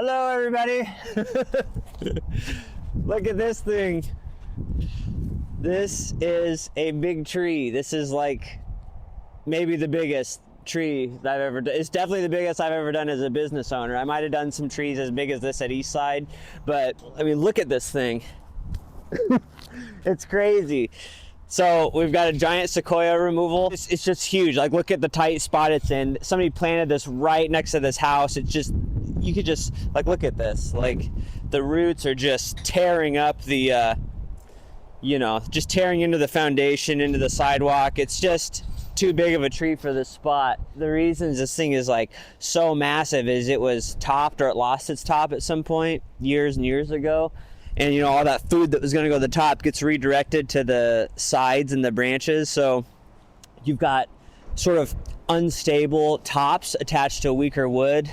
Hello, everybody. Look at this thing. This is a big tree. This is like maybe the biggest tree that I've ever done. It's definitely the biggest I've ever done as a business owner. I might have done some trees as big as this at Eastside, but I mean, look at this thing. It's crazy. So we've got a giant Sequoia removal. It's just huge. Like, look at the tight spot it's in. Somebody planted this right next to this house. It's just, you could just, like, look at this. Like, the roots are just tearing up the, you know, just tearing into the foundation, into the sidewalk. It's just too big of a tree for this spot. The reasons this thing is like so massive is it was topped, or it lost its top at some point years and years ago. And, you know, all that food that was going to go to the top gets redirected to the sides and the branches. So you've got sort of unstable tops attached to weaker wood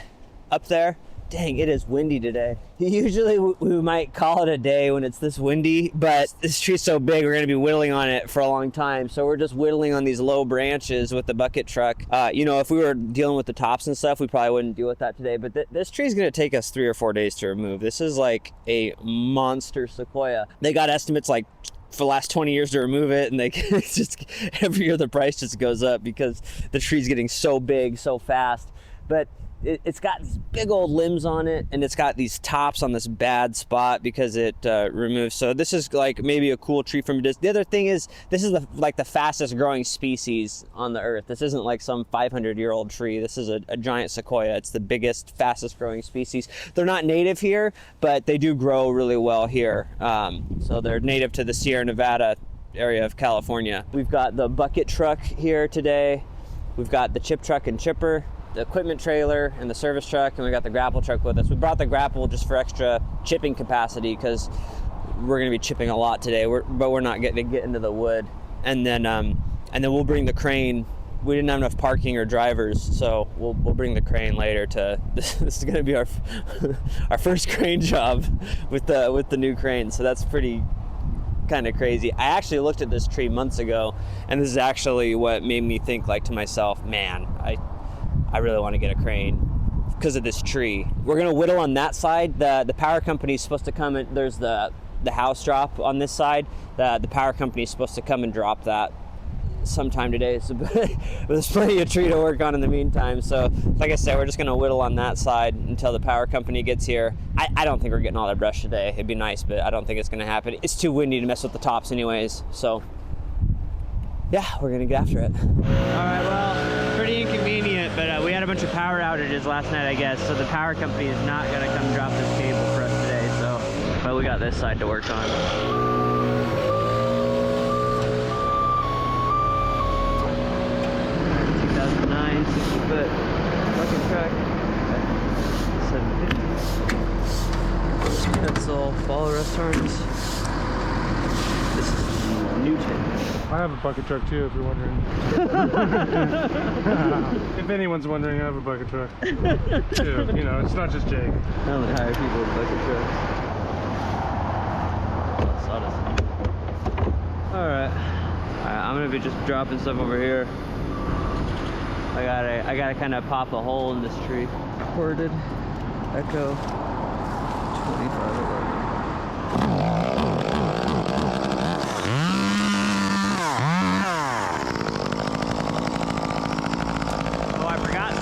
up there. Dang, it is windy today. Usually we might call it a day when it's this windy, but this tree's so big, we're gonna be whittling on it for a long time. So we're just whittling on these low branches with the bucket truck. You know, if we were dealing with the tops and stuff, we probably wouldn't deal with that today, but this tree's gonna take us 3 or 4 days to remove. This is like a monster Sequoia. They got estimates like for the last 20 years to remove it, and it's just every year the price just goes up because the tree's getting so big so fast. But it's got these big old limbs on it, and it's got these tops on this bad spot because it removes. So this is like maybe a cool tree from a distance. The other thing is, this is like the fastest growing species on the earth. This isn't like some 500-year-old tree. This is a giant Sequoia. It's the biggest, fastest growing species. They're not native here, but they do grow really well here. So they're native to the Sierra Nevada area of California. We've got the bucket truck here today. We've got the chip truck and chipper, the equipment trailer, and the service truck, and we got the grapple truck with us. We brought the grapple just for extra chipping capacity because we're going to be chipping a lot today, but we're not getting to get into the wood. And then we'll bring the crane. We didn't have enough parking or drivers, so we'll bring the crane later. This is going to be our our first crane job with the new crane. So that's pretty kind of crazy. I actually looked at this tree months ago, and this is actually what made me think, like, to myself, man, I really want to get a crane because of this tree. We're gonna whittle on that side. The power company is supposed to come and there's the house drop on this side. The power company is supposed to come and drop that sometime today. So there's plenty of tree to work on in the meantime. So like I said, we're just gonna whittle on that side until the power company gets here. I don't think we're getting all that brush today. It'd be nice, but I don't think it's gonna happen. It's too windy to mess with the tops anyways. So yeah, we're gonna get after it. All right, well, pretty inconvenient, but we had a bunch of power outages last night, I guess, so the power company is not gonna come drop this cable for us today, so, but we got this side to work on. 2009 60-foot bucket truck, 750. Pencil, fall restaurants. This is Newton. I have a bucket truck too, if you're wondering. If anyone's wondering, I have a bucket truck too. You know, it's not just Jake. I only hire people with bucket trucks. Alright, I'm gonna be just dropping stuff over here. I gotta kind of pop a hole in this tree. Corded Echo 2511.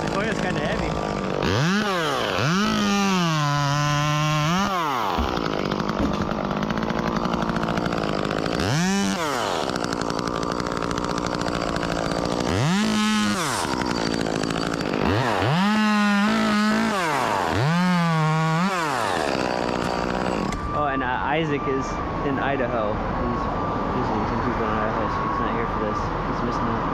Sequoia's kind of heavy. Oh, and Isaac is in Idaho. He's visiting some people in Idaho, so he's not here for this. He's missing out.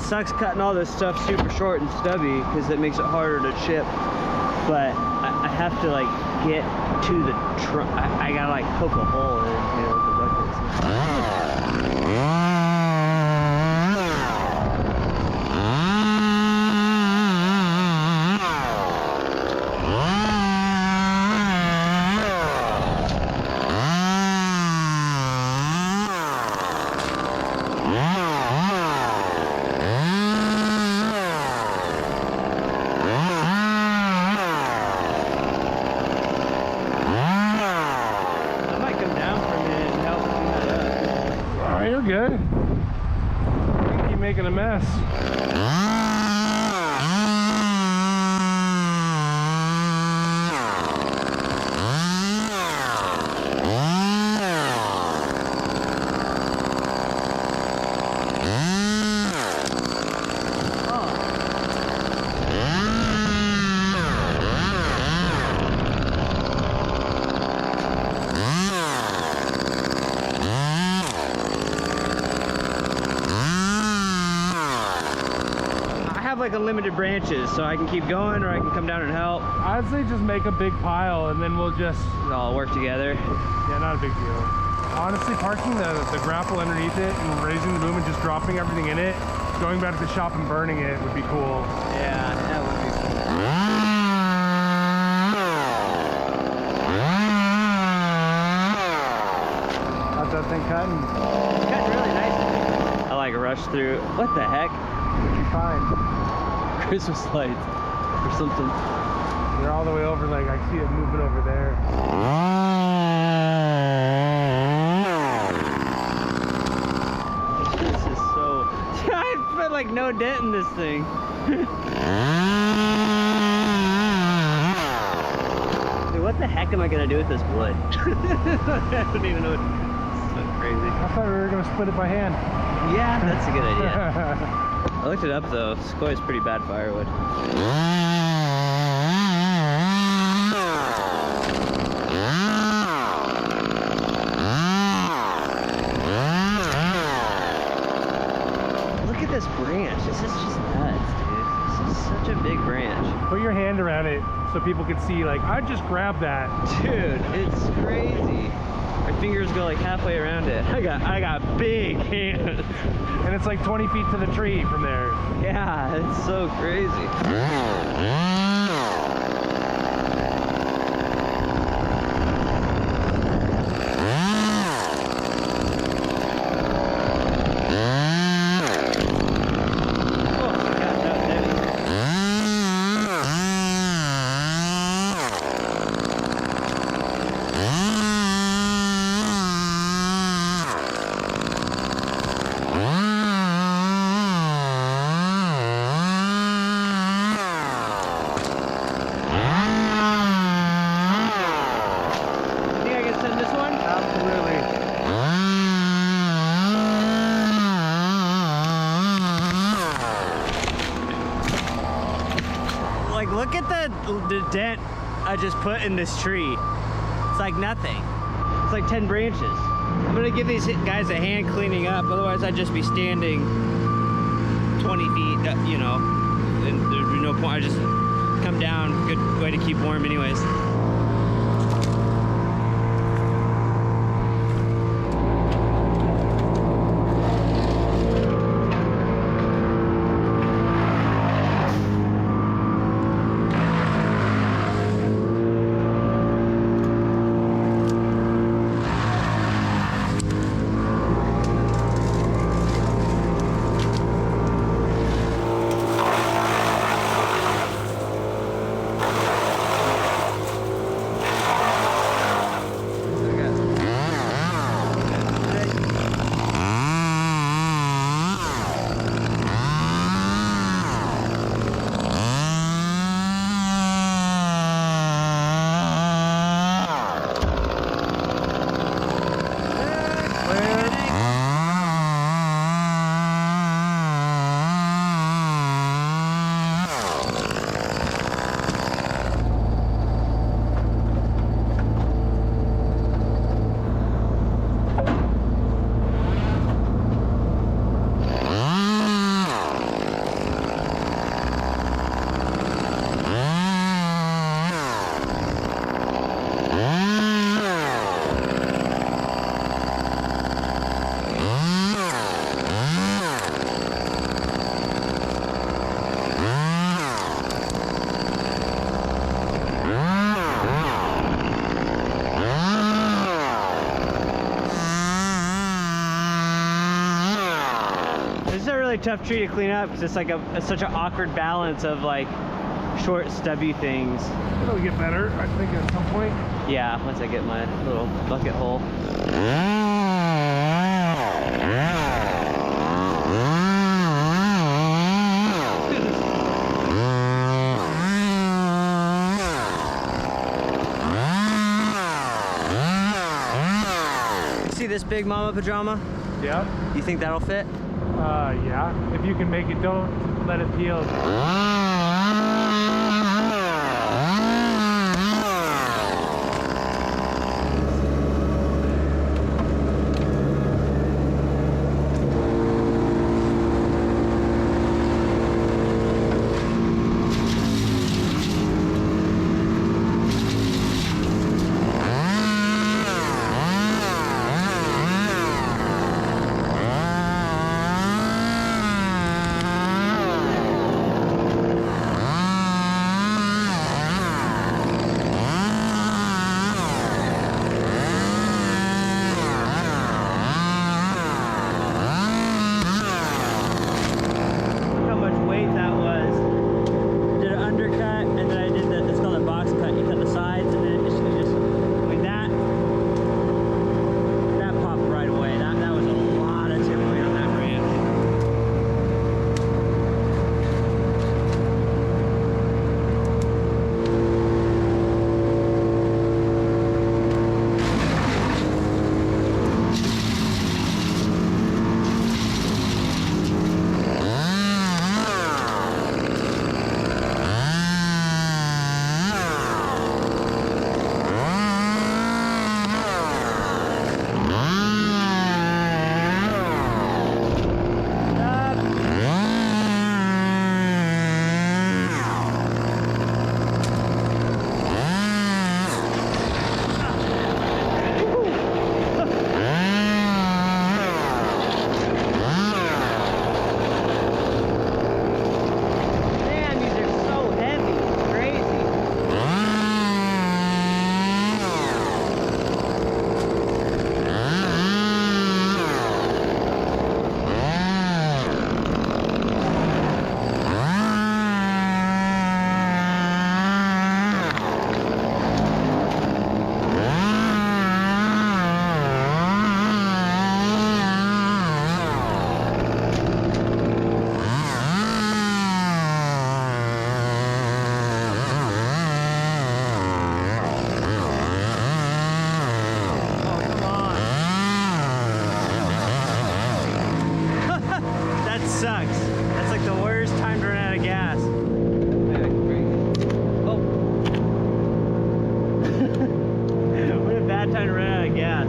Sucks cutting all this stuff super short and stubby because it makes it harder to chip, but I have to like get to the trunk. I gotta like poke a hole in it, you know, with the buckets. I might come down for a minute and help clean that up. Alright, you're good. You keep making a mess. Like unlimited branches, so I can keep going or I can come down and help. I'd say just make a big pile and then we'll just All work together. yeah, not a big deal. Honestly, parking the grapple underneath it and raising the boom and just dropping everything in it, going back to the shop and burning it would be cool. Yeah, that would be cool. How's that thing cutting? It's cutting really nice. I like rush through. What the heck? What'd you find? Christmas lights or something. They're all the way over, like I see it moving over there. This is so... I put like no dent in this thing. Dude, what the heck am I gonna do with this wood? I don't even know what... It's so crazy. I thought we were gonna split it by hand. Yeah, that's a good idea. I looked it up though. Sequoia's pretty bad firewood. Look at this branch. This is just nuts, dude. This is such a big branch. Put your hand around it so people can see, like, I just grabbed that. Dude, it's crazy. My fingers go like halfway around it. I got big hands. And it's like 20 feet to the tree from there. Yeah, it's so crazy. Look at the dent I just put in this tree. It's like nothing. It's like 10 branches. I'm gonna give these guys a hand cleaning up, otherwise I'd just be standing 20 feet, you know, and there'd be no point. I just come down, good way to keep warm anyways. like tough tree to clean up because it's like such an awkward balance of like short, stubby things. It'll get better, I think, at some point. Yeah, once I get my little bucket hole. See this big mama pajama? Yeah. You think that'll fit? Yeah. If you can make it, don't let it peel. Sucks. That's like the worst time to run out of gas. Maybe I can brake. Oh. What a bad time to run out of gas.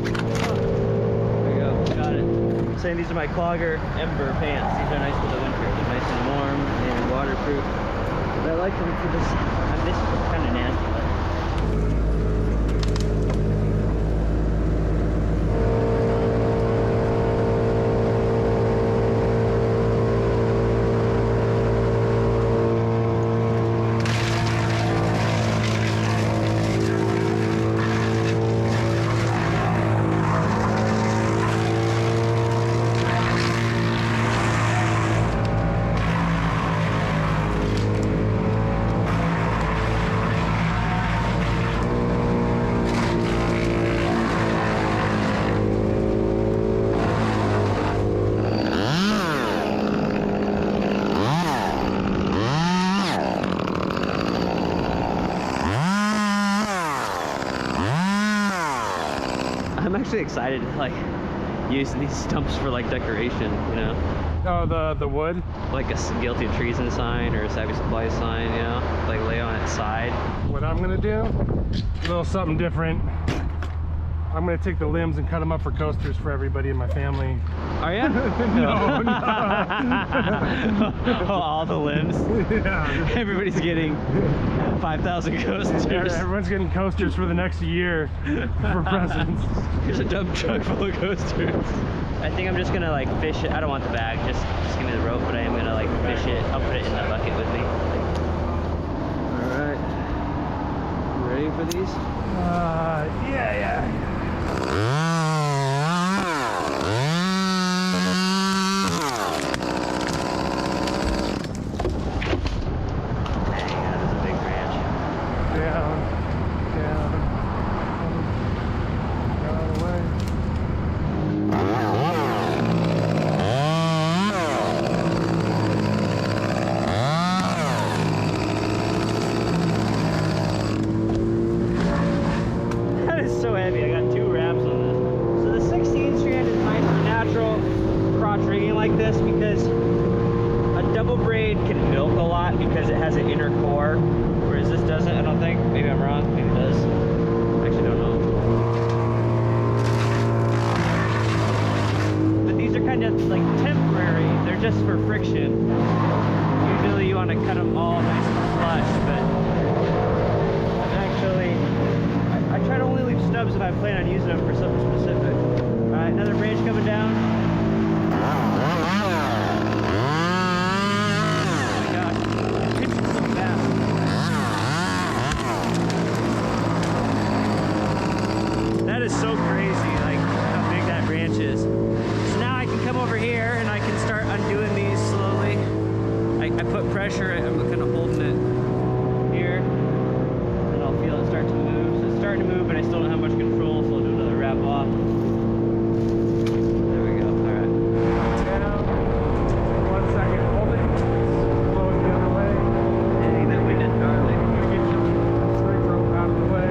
There we go. Got it. Saying these are my Clogger Ember pants. These are nice for the winter. They're nice and warm and waterproof. But I like them for this. This is kind of nasty. I'm actually excited to like use these stumps for like decoration, you know? Oh, the wood? Like a Guilty of Treason sign or a Savvy Supply sign, you know? Like lay on its side. What I'm gonna do, a little something different. I'm gonna take the limbs and cut them up for coasters for everybody in my family. Are you? No, no. Oh, all the limbs? Yeah. Everybody's getting 5,000 coasters. Everyone's getting coasters for the next year for presents. Here's a dump truck full of coasters. I think I'm just gonna like fish it. I don't want the bag, just give me the rope, but I am gonna like fish it. I'll put it in the bucket with me. Alright. You ready for these? Yeah. like this because a double braid can milk a lot because it has an inner core, whereas this doesn't, I don't think. Maybe I'm wrong, maybe it does. Actually don't know. But these are kind of like temporary, they're just for friction. Usually you want to cut them all nice and flush, but actually, I try to only leave stubs if I plan on using them for something specific. Alright, another branch coming down. Oh my gosh, it's pitching so fast. That is so crazy, like how big that branch is. So now I can come over here and I can start undoing these slowly. I put pressure, I'm kind of holding it here, and I'll feel it start to move. So it's starting to move, but I still don't have much control, so I'll do another wrap off. There we go, all right. Down. 1 second, hold it. Blowing the other way. Dang, that wind is gnarly. Get your string rope out of the way.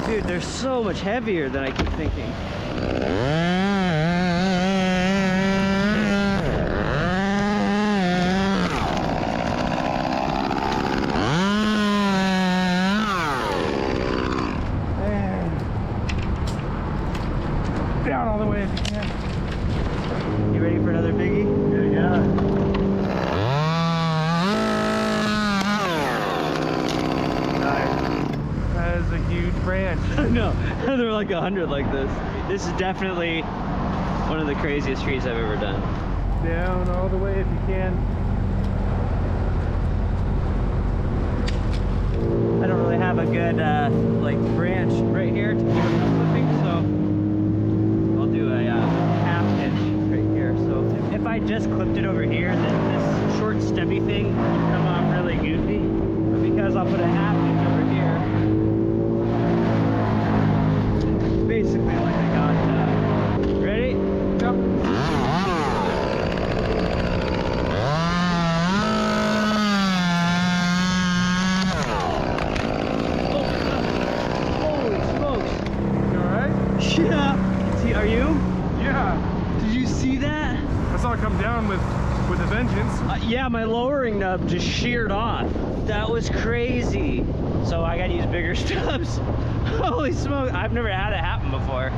Dude, they're so much heavier than I keep thinking. Down all the way if you can. You ready for another biggie? Yeah. That is a huge branch. No, there are like 100 like this. This is definitely one of the craziest trees I've ever done. Down all the way if you can. I don't really have a good like branch right here to keep it from flipping, so I'll do a half inch right here. So if I just clipped it over here, then this short stubby thing would come off really goofy. But because I'll put a half inch over here, basically like I got, ready? Yep. Holy smokes! You alright? Yeah. See, are you? Yeah. Did you see that? I saw it come down with a vengeance. Yeah, my lowering nub just sheared off. That was crazy. So I gotta use bigger stubs. Holy smoke, I've never had it happen before.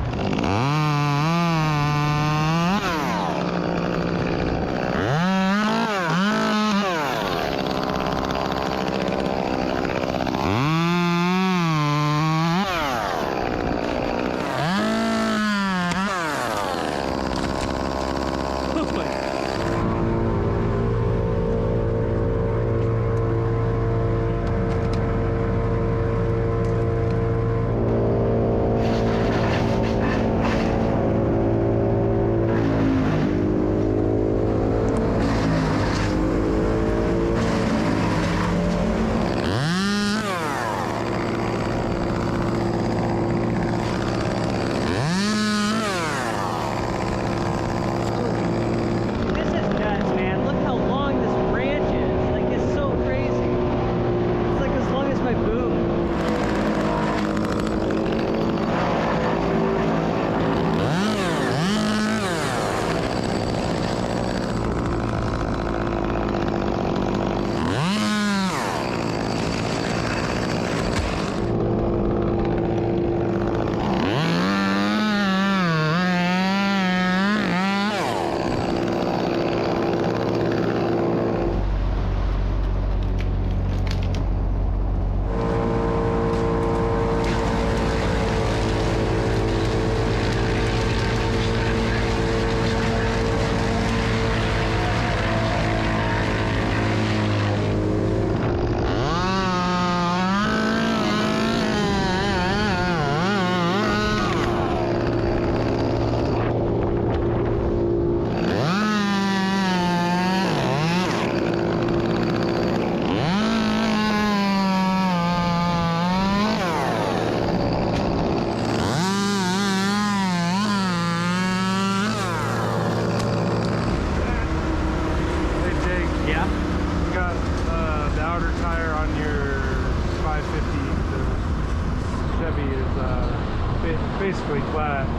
basically flat.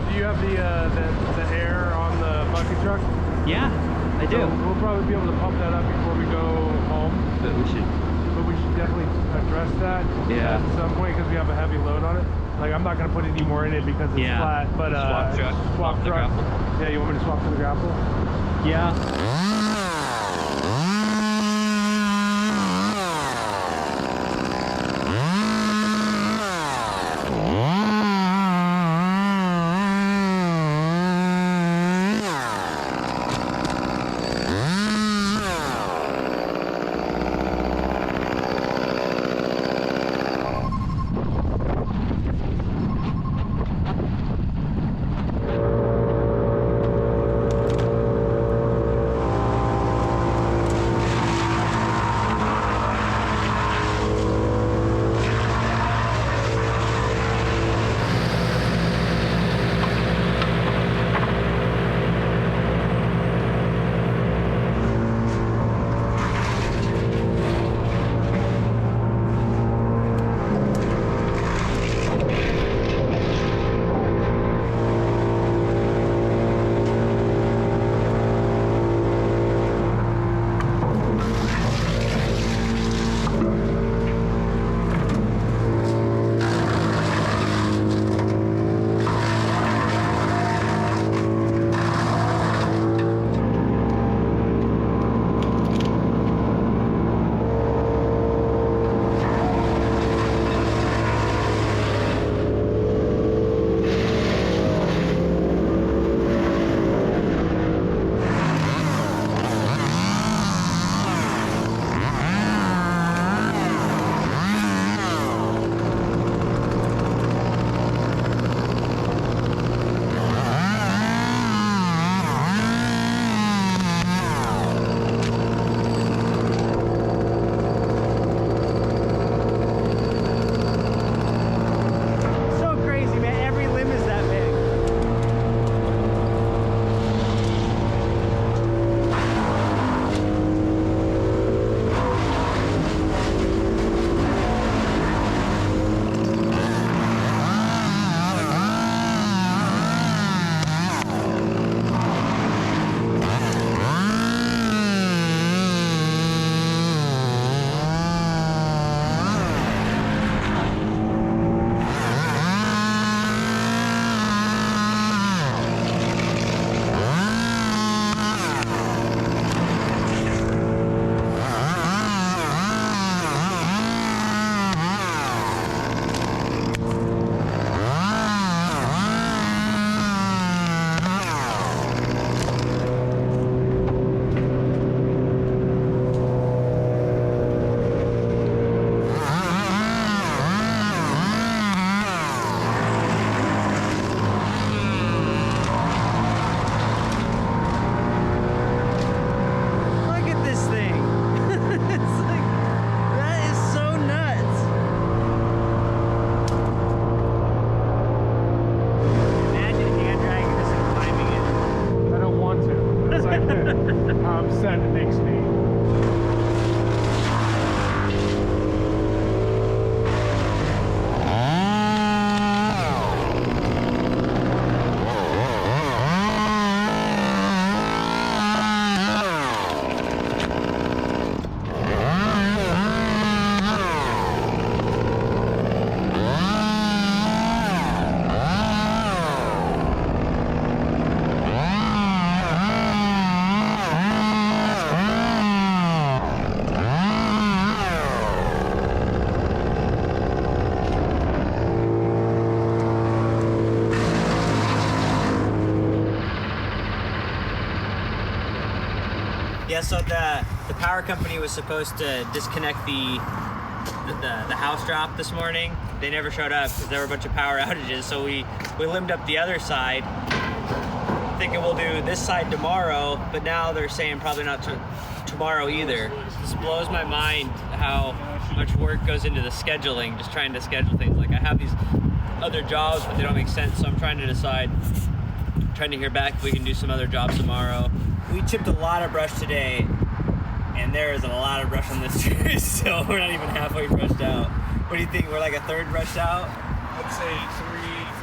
Do you have the air on the bucket truck? Yeah, I do. So we'll probably be able to pump that up before we go home. But we should definitely address that Yeah. at some point because we have a heavy load on it. Like I'm not gonna put any more in it because it's flat, but swap truck. Yeah, you want me to swap to the grapple? Yeah. Yeah, so the power company was supposed to disconnect the house drop this morning. They never showed up because there were a bunch of power outages. So we limbed up the other side, thinking we'll do this side tomorrow. But now they're saying probably not tomorrow either. This blows my mind how much work goes into the scheduling, just trying to schedule things. Like I have these other jobs, but they don't make sense. So I'm trying to decide, trying to hear back if we can do some other jobs tomorrow. We chipped a lot of brush today, and there is a lot of brush on this tree, so we're not even halfway brushed out. What do you think? We're like a third brushed out? I'd say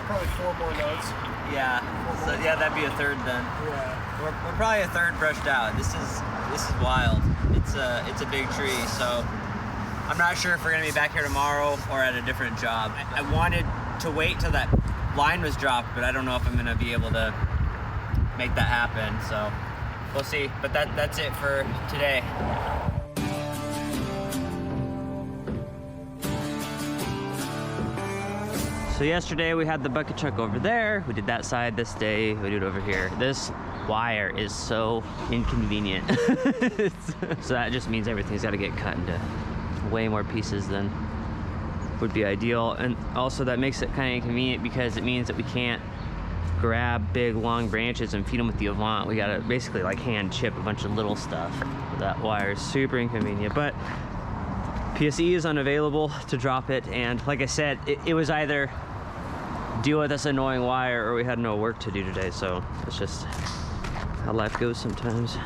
probably 4 more loads. Yeah. So yeah, that'd be a third then. Yeah. We're probably a third brushed out. This is wild. It's a big tree, so I'm not sure if we're gonna be back here tomorrow or at a different job. I wanted to wait till that line was dropped, but I don't know if I'm gonna be able to make that happen. So we'll see. But that's it for today. So yesterday we had the bucket truck over there. We did that side. This day we did it over here. This wire is so inconvenient. So that just means everything's got to get cut into way more pieces than would be ideal. And also that makes it kind of inconvenient because it means that we can't grab big long branches and feed them with the Avant. We got to basically like hand chip a bunch of little stuff. That wire is super inconvenient, but PSE is unavailable to drop it. And like I said, it was either deal with this annoying wire or we had no work to do today. So it's just how life goes sometimes.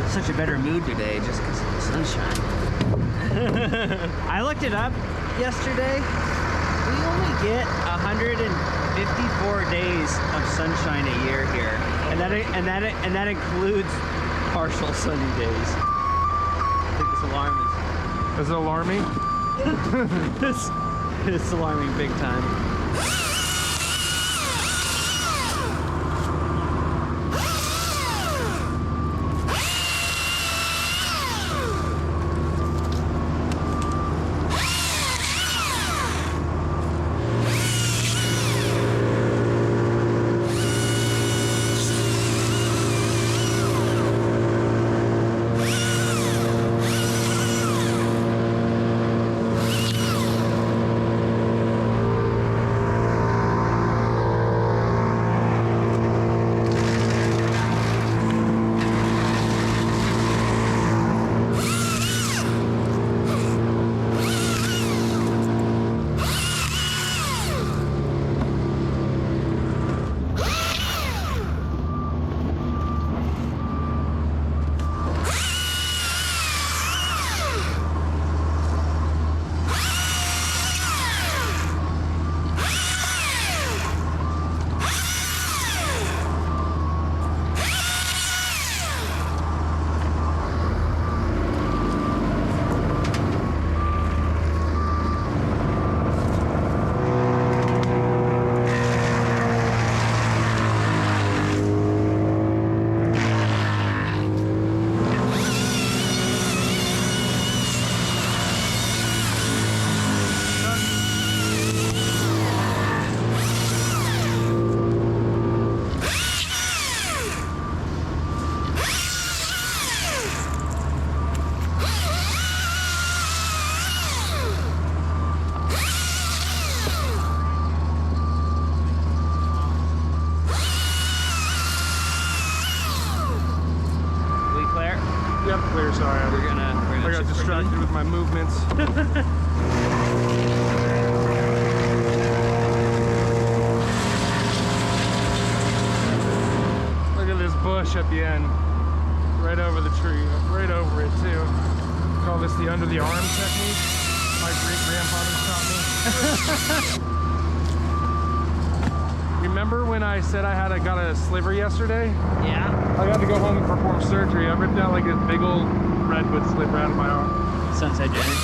Such a better mood today just because of the sunshine. I looked it up yesterday. We only get 154 days of sunshine a year here, and that includes partial sunny days. I think this alarm is. Is it alarming? It's alarming big time. Yep, clear, sorry. I got distracted with my movements. Look at this bush at the end. Right over the tree, right over it too. Call this the under the arm technique. My great-grandfather taught me. Remember when I said I got a sliver yesterday? Yeah. I got to go home and perform surgery. I ripped out like a big old redwood sliver out of my arm. Sunset Jenny.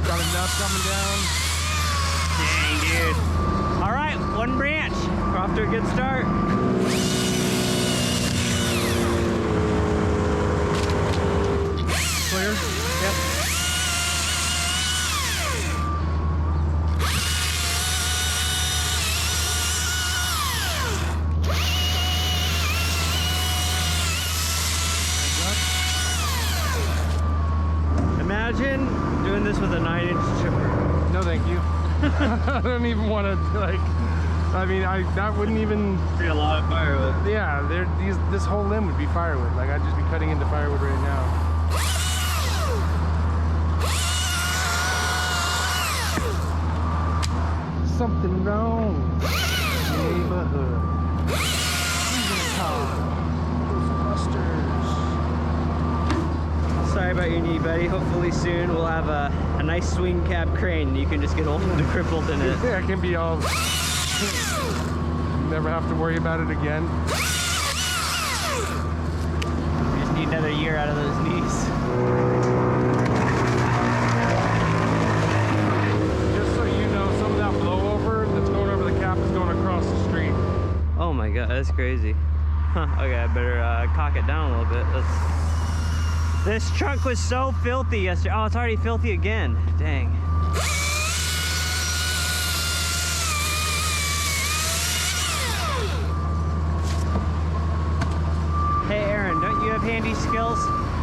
Got a nut coming down. Dang, dude. All right, one branch. We're off to a good start. Clear? Yep. Imagine doing this with a 9-inch chipper. No, thank you. I don't even want to, like, I mean, that wouldn't even Be a lot of firewood. yeah, this whole limb would be firewood. Like, I'd just be cutting into firewood right now. everybody. Hopefully soon we'll have a nice swing cab crane. You can just get old and crippled in it. Yeah, it can be all... Never have to worry about it again. You just need another year out of those knees. Just so you know, some of that blowover that's going over the cap is going across the street. Oh my god, that's crazy. Huh, okay, I better cock it down a little bit. This truck was so filthy yesterday. Oh, it's already filthy again. Dang. Hey Aaron, don't you have handy skills?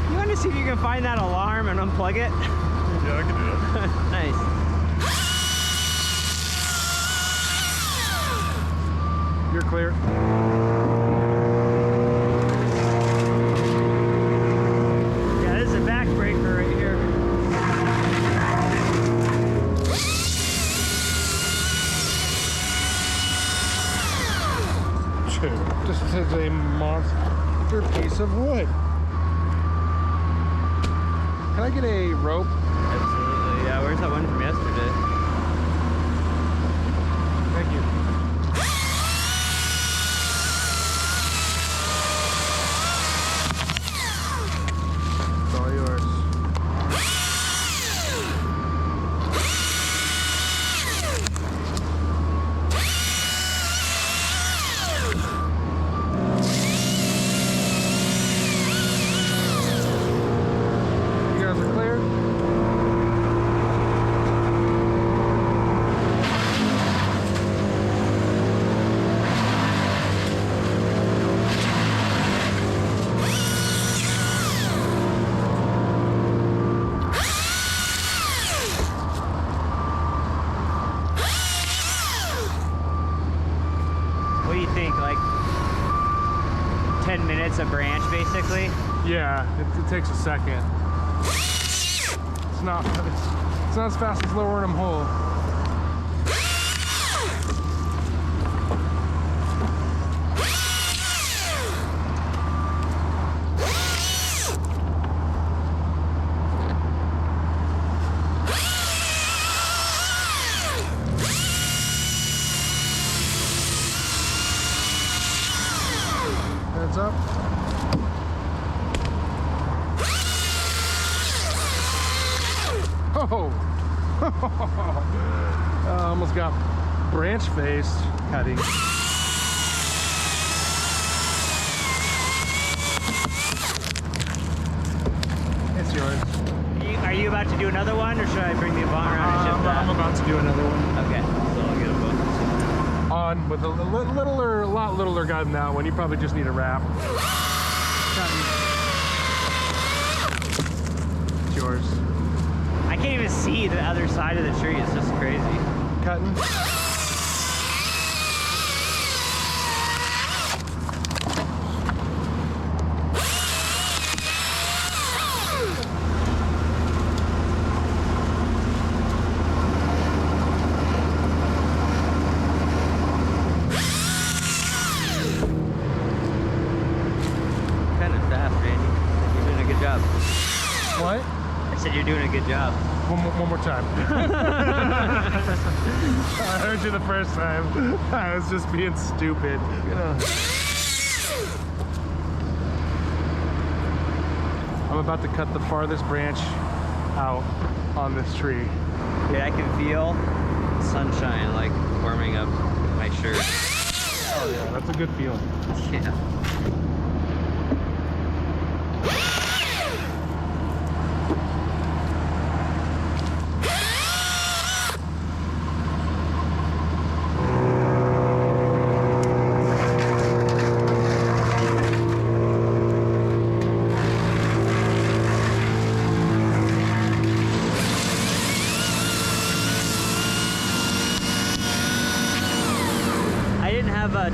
You want to see if you can find that alarm and unplug it? Yeah, I can do it. Nice. You're clear. Yeah, this is a backbreaker right here. This is a monster piece of wood. Can I get a rope? Absolutely, yeah. Where's that one from yesterday? Thank you. It's all yours. You guys are clear? What do you think? Like 10 minutes a branch, basically? Yeah, it takes a second. It's not as fast as lowering them whole. Heads up. Oh! Almost got branch faced cutting. It's yours. Are you about to do another one, or should I bring the Avant around and ship that? I'm about to do another one. Okay, so I'll get them both. On with a lot littler guy than that one. You probably just need a wrap. It's yours. I can't even see the other side of the tree. It's just crazy. Cutting. Kind of fast, Randy. You're doing a good job. What? I said you're doing a good job. One more time. I heard you the first time. I was just being stupid. You know. I'm about to cut the farthest branch out on this tree. Dude, I can feel sunshine like warming up my shirt. Oh yeah, that's a good feeling. Yeah.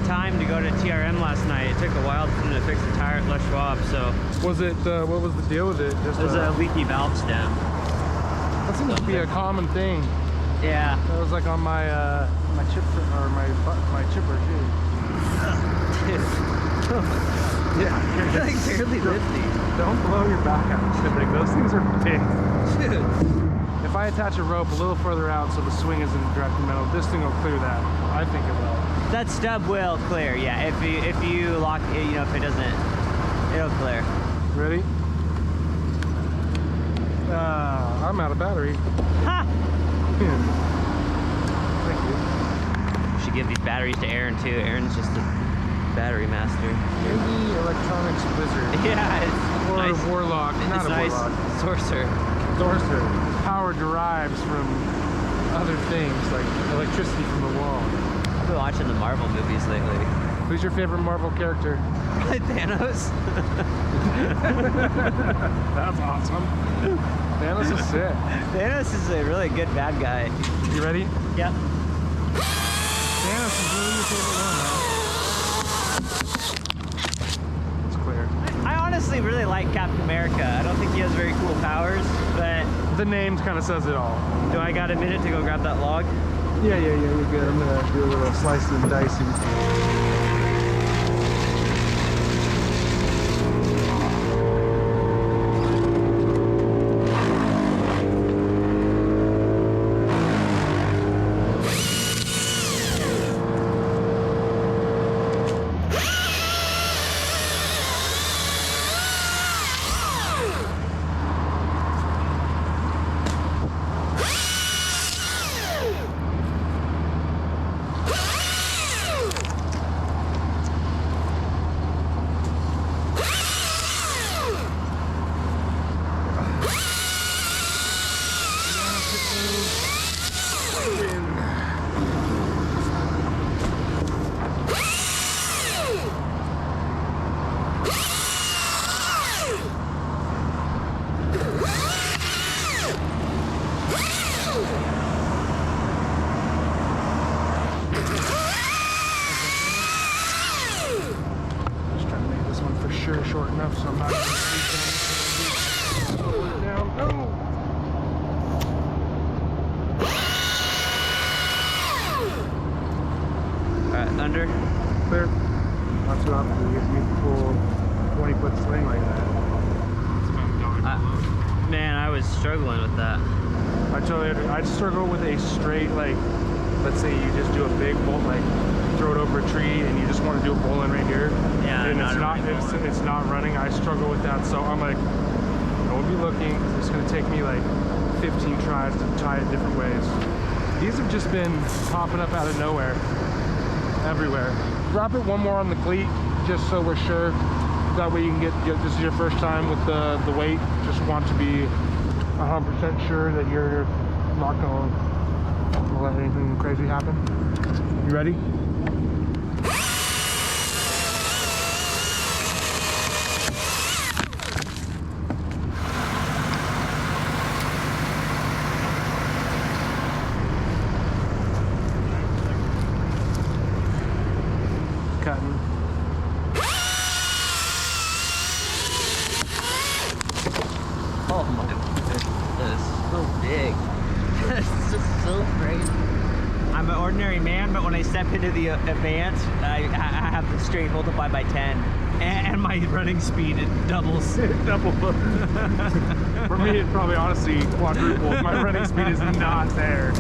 Time to go to TRM last night. It took a while for them to fix the tire at Les Schwab, so Was it, what was the deal with it? Just it was a leaky valve stem. That seems to be a common thing. Yeah. That was like on my my chipper too. Yeah, They're like barely lifting. Don't blow your back out, Civic. Those things are big. Dude. If I attach a rope a little further out so the swing isn't directly metal, this thing will clear that. I think it will. That stub will clear, yeah. If you lock it, you know, if it doesn't, it'll clear. Ready? I'm out of battery. Ha! Thank you. Should give these batteries to Aaron too. Aaron's just a battery master. Maybe electronics wizard. Yeah, it's Or nice. a warlock. Not a nice. warlock. Sorcerer. Sorcerer. Power derives from other things like electricity from the wall. I've been watching the Marvel movies lately. Who's your favorite Marvel character? Thanos. That's awesome. Thanos is sick. Thanos is a really good bad guy. You ready? Yep. Thanos is really your favorite one, man. It's clear. I honestly really like Captain America. I don't think he has very cool powers, but The name kind of says it all. do I got a minute to go grab that log? Yeah, you're good. I'm gonna do a little slicing and dicing. Short enough so I'm not going to slow it down. No! Alright, thunder. Clear. Not too often you get to pull 20-foot swing like that. Man, I was struggling with that. I struggle with a straight, like, let's say you just do a big bolt, like throw it over a tree and you just want to do a bowline right here. Yeah, and it's not running. I struggle with that, so I'm like, I won't be looking. It's going to take me like 15 tries to tie it different ways. These have just been popping up out of nowhere, everywhere. Drop it one more on the cleat, just so we're sure. That way you can get this is your first time with the weight. Just want to be 100% sure that you're not going to let anything crazy happen. You ready? Cutting. Oh my goodness, that is so big. That's just so crazy. I'm an ordinary man, but when I step into the advance, I have the strength multiplied by 10. And my running speed, it doubles. Double. For me, it's probably honestly quadruple. My running speed is not there.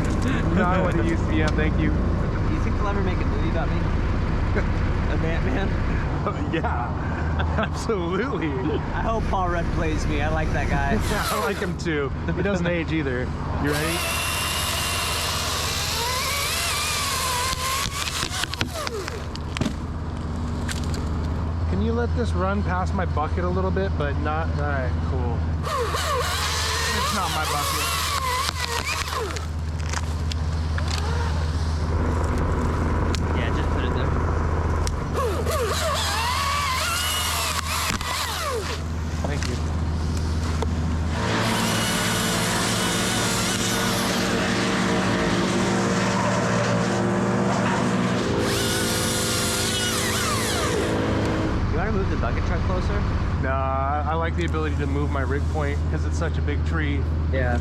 Not what it used to be. Yeah, thank you. You think they'll ever make a movie about me? A Batman? Yeah, absolutely. I hope Paul Rudd plays me. I like that guy. Yeah, I like him too. He doesn't age either. You ready? Can you let this run past my bucket a little bit, but not... Alright, cool. It's not my bucket. Yeah, just put it there. Thank you. You want to move the bucket truck closer? Nah, I like the ability to move my rig point because it's such a big tree. Yeah.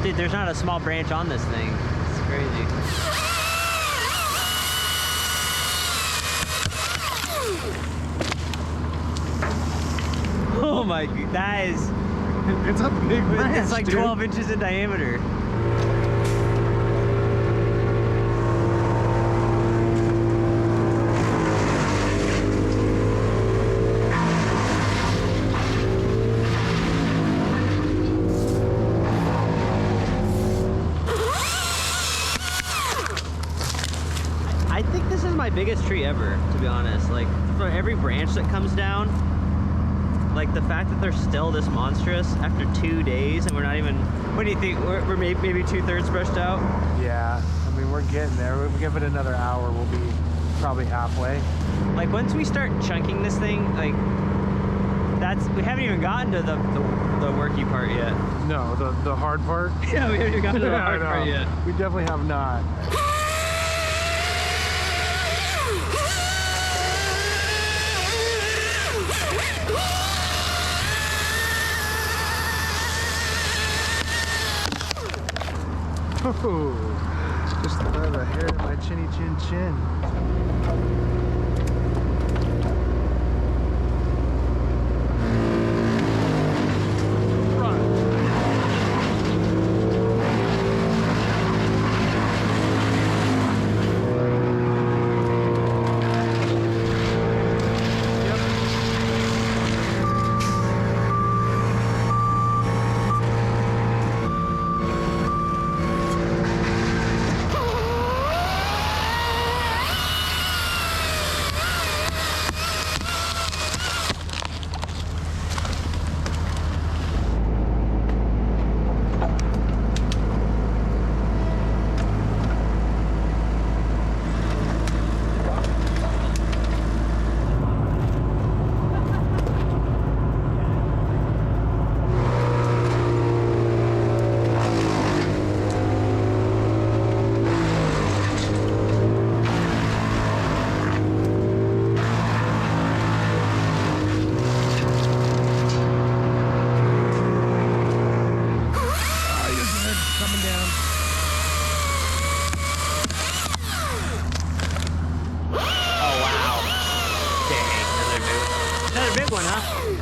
Dude, there's not a small branch on this thing. It's crazy. Oh my, that is... It's a big branch, It's like 12 inches in diameter. I think this is my biggest tree ever, to be honest. Like, for every branch that comes down, like the fact that they're still this monstrous after 2 days and we're not even, what do you think? We're maybe 2/3 brushed out? Yeah, I mean, we're getting there. We'll give it another hour, we'll be probably halfway. Like once we start chunking this thing, like we haven't even gotten to the worky part yet. No, the hard part? Yeah, we haven't even gotten to the hard part yet. We definitely have not. Ooh, just the hair of my chinny chin chin.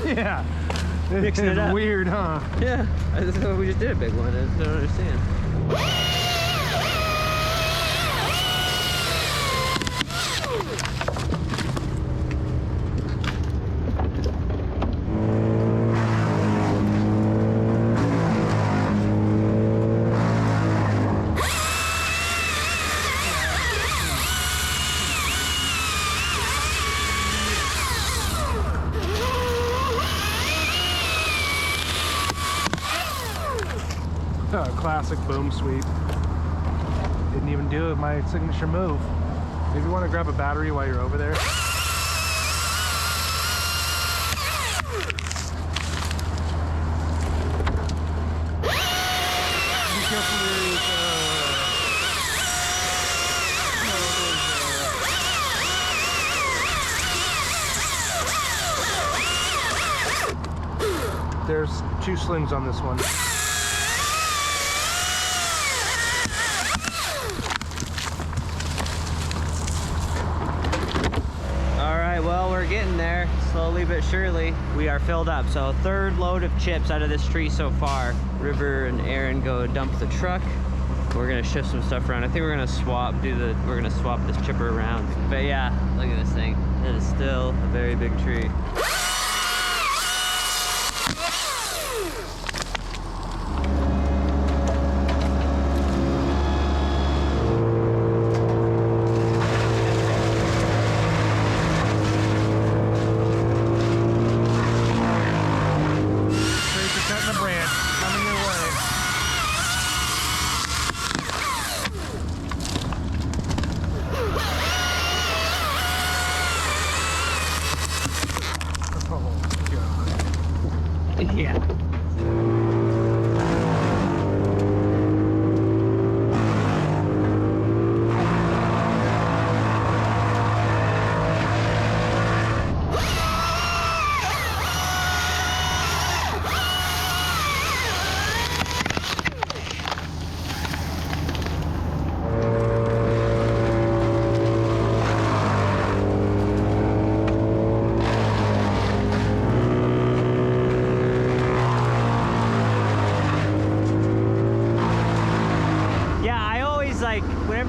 Yeah. Mixing it up. Weird, huh? Yeah. I thought we just did a big one. I don't understand. Classic boom sweep. Didn't even do my signature move. Maybe you want to grab a battery while you're over there. Be careful with, there's 2 slings on this one. Getting there slowly but surely. We are filled up, so 3rd load of chips out of this tree so far. River and Aaron go dump the truck. We're gonna shift some stuff around. I think we're gonna swap this chipper around. But yeah, look at this thing. It is still a very big tree. Yeah.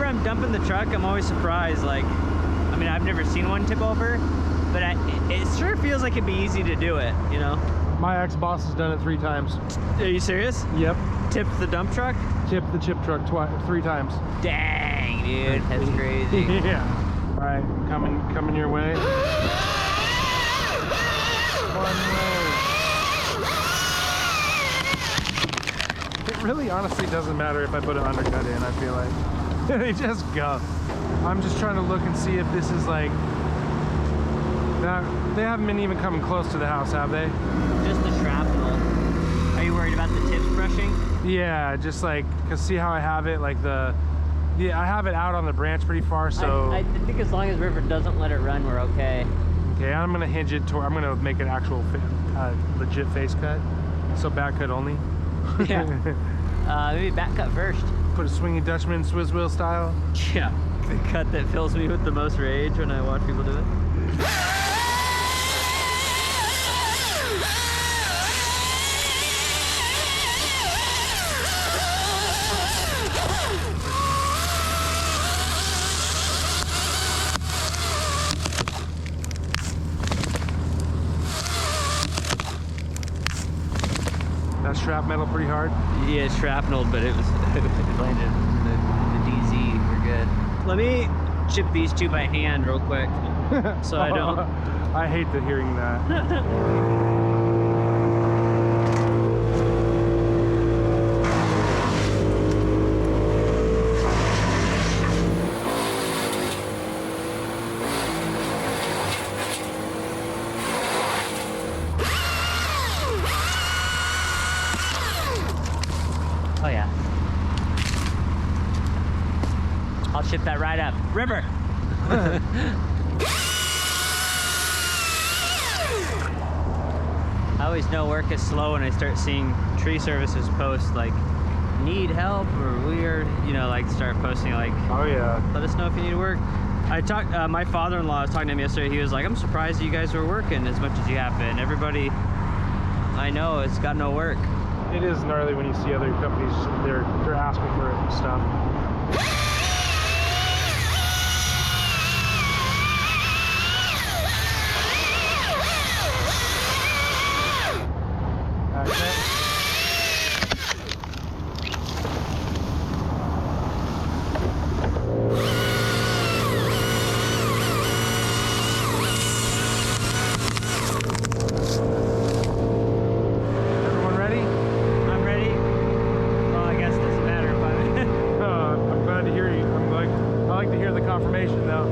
whenever I'm dumping the truck, I'm always surprised. Like, I mean, I've never seen one tip over, but it sure feels like it'd be easy to do it, you know? My ex-boss has done it 3 times. Are you serious? Yep. Tipped the dump truck? Tipped the chip truck 3 times. Dang, dude, that's crazy. Yeah. All right, coming your way. One way. It really honestly doesn't matter if I put an undercut in, I feel like. They just go. I'm just trying to look and see if this is like, they haven't been even coming close to the house, have they? Just the shrapnel. Are you worried about the tips brushing? Yeah, just like, cause see how I have it, like I have it out on the branch pretty far, so. I think as long as River doesn't let it run, we're okay. Okay, I'm gonna hinge it toward, I'm gonna make an actual legit face cut. So back cut only. Yeah. Maybe back cut first. Put a swinging Dutchman, Swiss wheel style. Yeah. The cut that fills me with the most rage when I watch people do it. That strap metal pretty hard. Yeah, it's shrapneled, but it landed the DZ. We're good. Let me chip these 2 by hand real quick, so I don't. I hate hearing that. Oh yeah. I'll ship that right up. River! I always know work is slow when I start seeing tree services post like, need help, or we are, you know, like start posting like, Oh yeah. let us know if you need work. I talked, my father-in-law, I was talking to him yesterday, he was like, I'm surprised you guys were working as much as you have been. Everybody I know has got no work. It is gnarly when you see other companies, they're asking for it and stuff. Everyone ready? I'm ready. Well, I guess it doesn't matter if I'm I'm glad to hear you. I like to hear the confirmation though.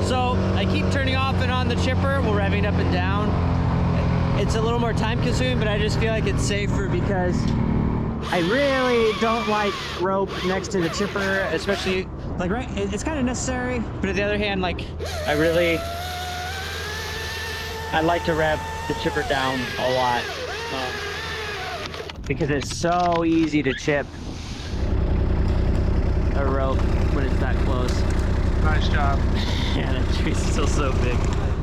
So I keep turning off and on the chipper while revving up and down. It's a little more time consuming, but I just feel like it's safer because I really don't like rope next to the chipper, especially like right, it's kind of necessary. But on the other hand, like I like to rev the chipper down a lot because it's so easy to chip a rope when it's that close. Nice job. Yeah, that tree's still so big.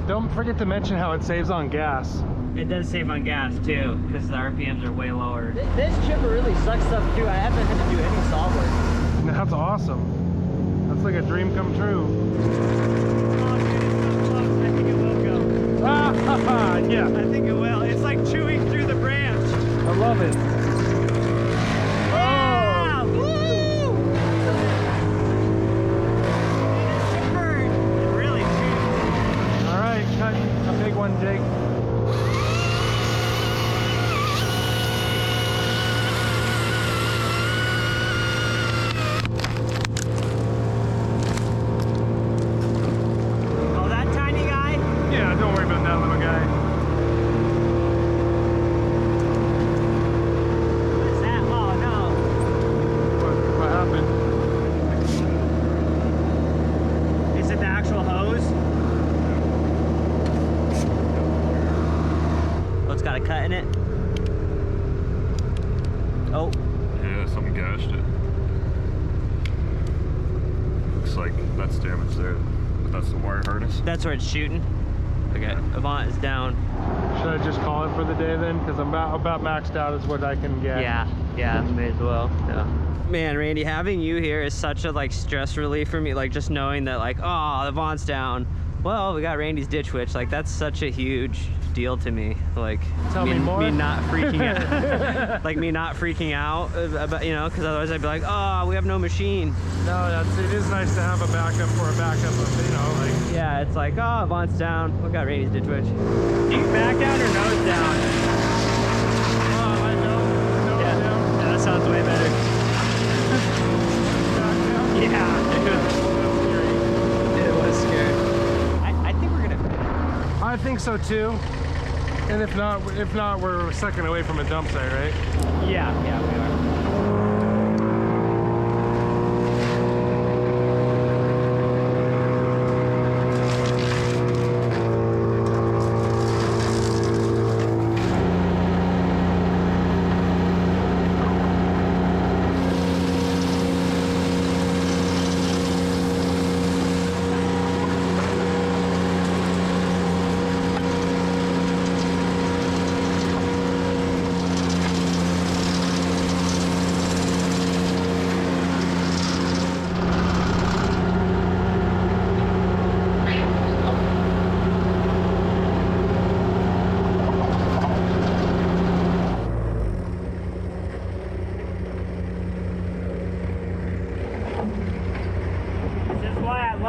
Don't forget to mention how it saves on gas. It does save on gas too, because the RPMs are way lower. This chipper really sucks up too. I haven't had to do any saw work. That's awesome. That's like a dream come true. Oh, dude, it's so close. I think it will go. Ah, yeah. I think it will. It's like chewing through the branch. I love it. Ah, woo! This chipper, it really chews. All right, cut a big one, Jake. Oh, that tiny guy? Yeah, don't worry about that little guy. cutting it. Oh. Yeah, something gashed it. Looks like that's damage there. But that's the wire harness. That's where it's shooting. Okay, Avant is down. Should I just call it for the day then? Because I'm about maxed out is what I can get. Yeah, may as well. Yeah. Man, Randy, having you here is such a like stress relief for me. Like just knowing that like, oh, the Avant's down. Well, we got Randy's ditch witch. Like that's such a huge deal to me. Like Tell me more. Me not freaking out. Like me not freaking out about, you know, because otherwise I'd be like, oh, we have no machine. No, it is nice to have a backup for a backup of, you know, like. Yeah, it's like, oh, Avant's down. We got Randy's ditch witch. Do you back down or nose down? Oh, I know. Yeah, that sounds way better. Yeah, it was scary. I think we're gonna. I think so too. And if not, we're a second away from a dump site, right? Yeah, we are.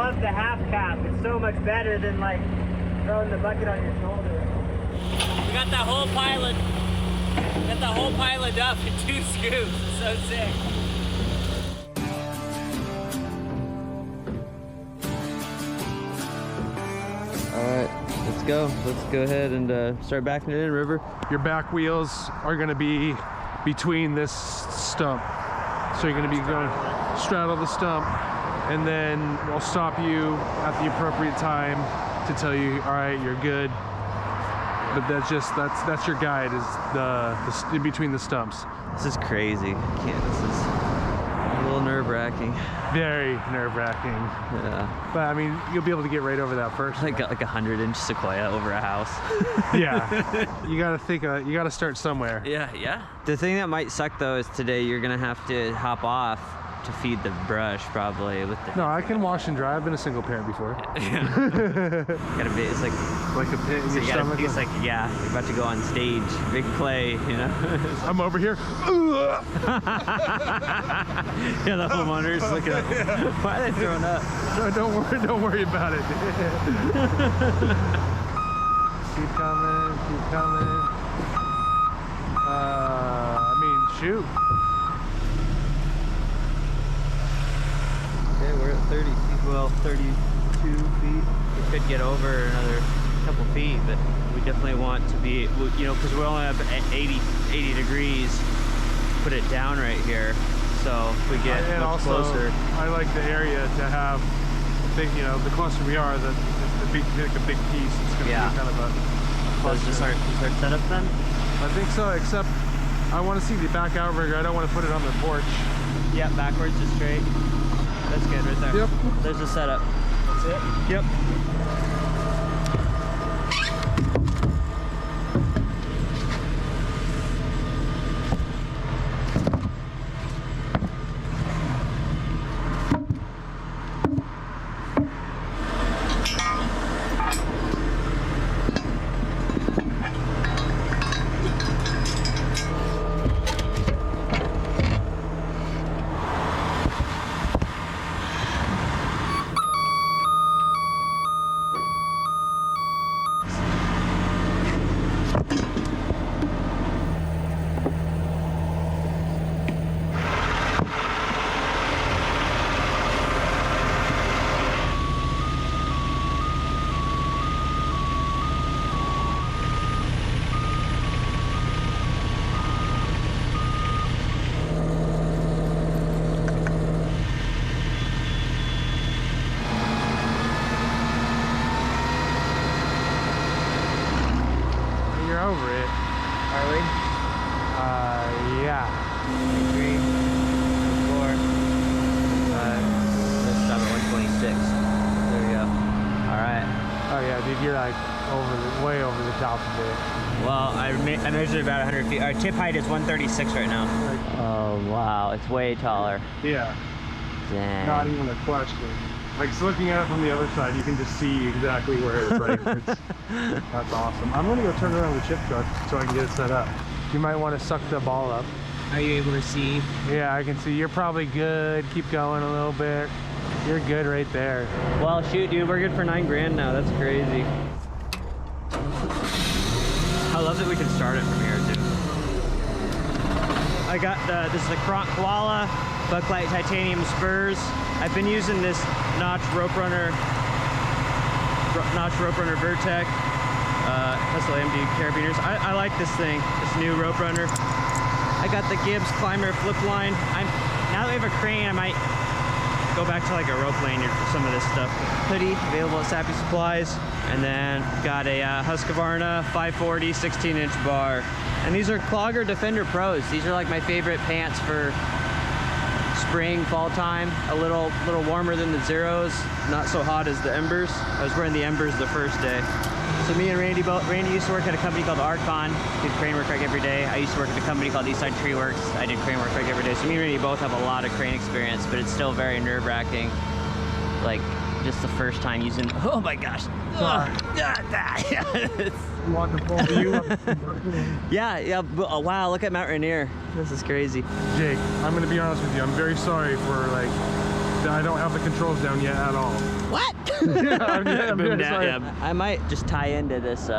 The half cap. It's so much better than like throwing the bucket on your shoulder. We got that whole pile of duff in 2 scoops. It's so sick. All right, let's go. Let's go ahead and start backing it in, River. Your back wheels are going to be between this stump, so you're going to be going straddle the stump. And then we'll stop you at the appropriate time to tell you, all right, you're good. But that's your guide, is the in between the stumps. This is crazy. This is a little nerve-wracking. Very nerve-wracking. Yeah. But I mean, you'll be able to get right over that first. Like 100-inch Sequoia over a house. Yeah. You gotta start somewhere. Yeah. The thing that might suck though is today you're gonna have to hop off to feed the brush probably with the. No, I can wash and dry. I've been a single parent before. Gotta be. It's like a pit in so your stomach. It's like, yeah, you're about to go on stage, big play, you know. I'm over here. Yeah, the homeowners looking at. Why are they throwing up? No, don't worry about it. Keep coming. I mean, shoot. Okay, we're at 30 feet, well, 32 feet. We could get over another couple feet, but we definitely want to be, you know, because we're only up at 80 degrees, put it down right here. So if we get much closer. I like the area to have, you know, the closer we are, the big piece. It's going to be kind of a. So is this our setup then? I think so, except I want to see the back outrigger. I don't want to put it on the porch. Yeah, backwards is straight. That's good right there. Yep. There's the setup. That's it? Yep. top of it. Well, I measured about 100 feet. Our tip height is 136 right now. Oh, wow. It's way taller. Yeah. Dang. Not even a question. Like, so looking at it from the other side, you can just see exactly where it is. Like, that's awesome. I'm gonna go turn around the chip truck so I can get it set up. You might want to suck the ball up. Are you able to see? Yeah, I can see. You're probably good. Keep going a little bit. You're good right there. Well, shoot, dude, we're good for 9 grand now. That's crazy. I love that we can start it from here, too. I got this is the Courant Koala Bucklight Titanium Spurs. I've been using this notch rope runner Vertec Husqvarna MD carabiners. I like this thing, this new rope runner. I got the Gibbs Klimair Flipline. Now that we have a crane, I might go back to like a rope lanyard for some of this stuff. Hoodie available at Sappy Supplies, and then got a Husqvarna 540 16-inch bar. And these are Clogger Defender Pros. These are like my favorite pants for spring, fall time. A little warmer than the Zeros, not so hot as the Embers. I was wearing the Embers the first day. So me and Randy used to work at a company called Arcon, did crane work like every day. I used to work at a company called Eastside Tree Works. I did crane work like every day. So me and Randy both have a lot of crane experience, but it's still very nerve-wracking. Like, just the first time using, oh my gosh. You want the full view? Yeah, oh, wow, look at Mount Rainier. This is crazy. Jake, I'm gonna be honest with you. I'm very sorry for like, I don't have the controls down yet at all. What? I'm very sorry. Yeah, I might just tie into this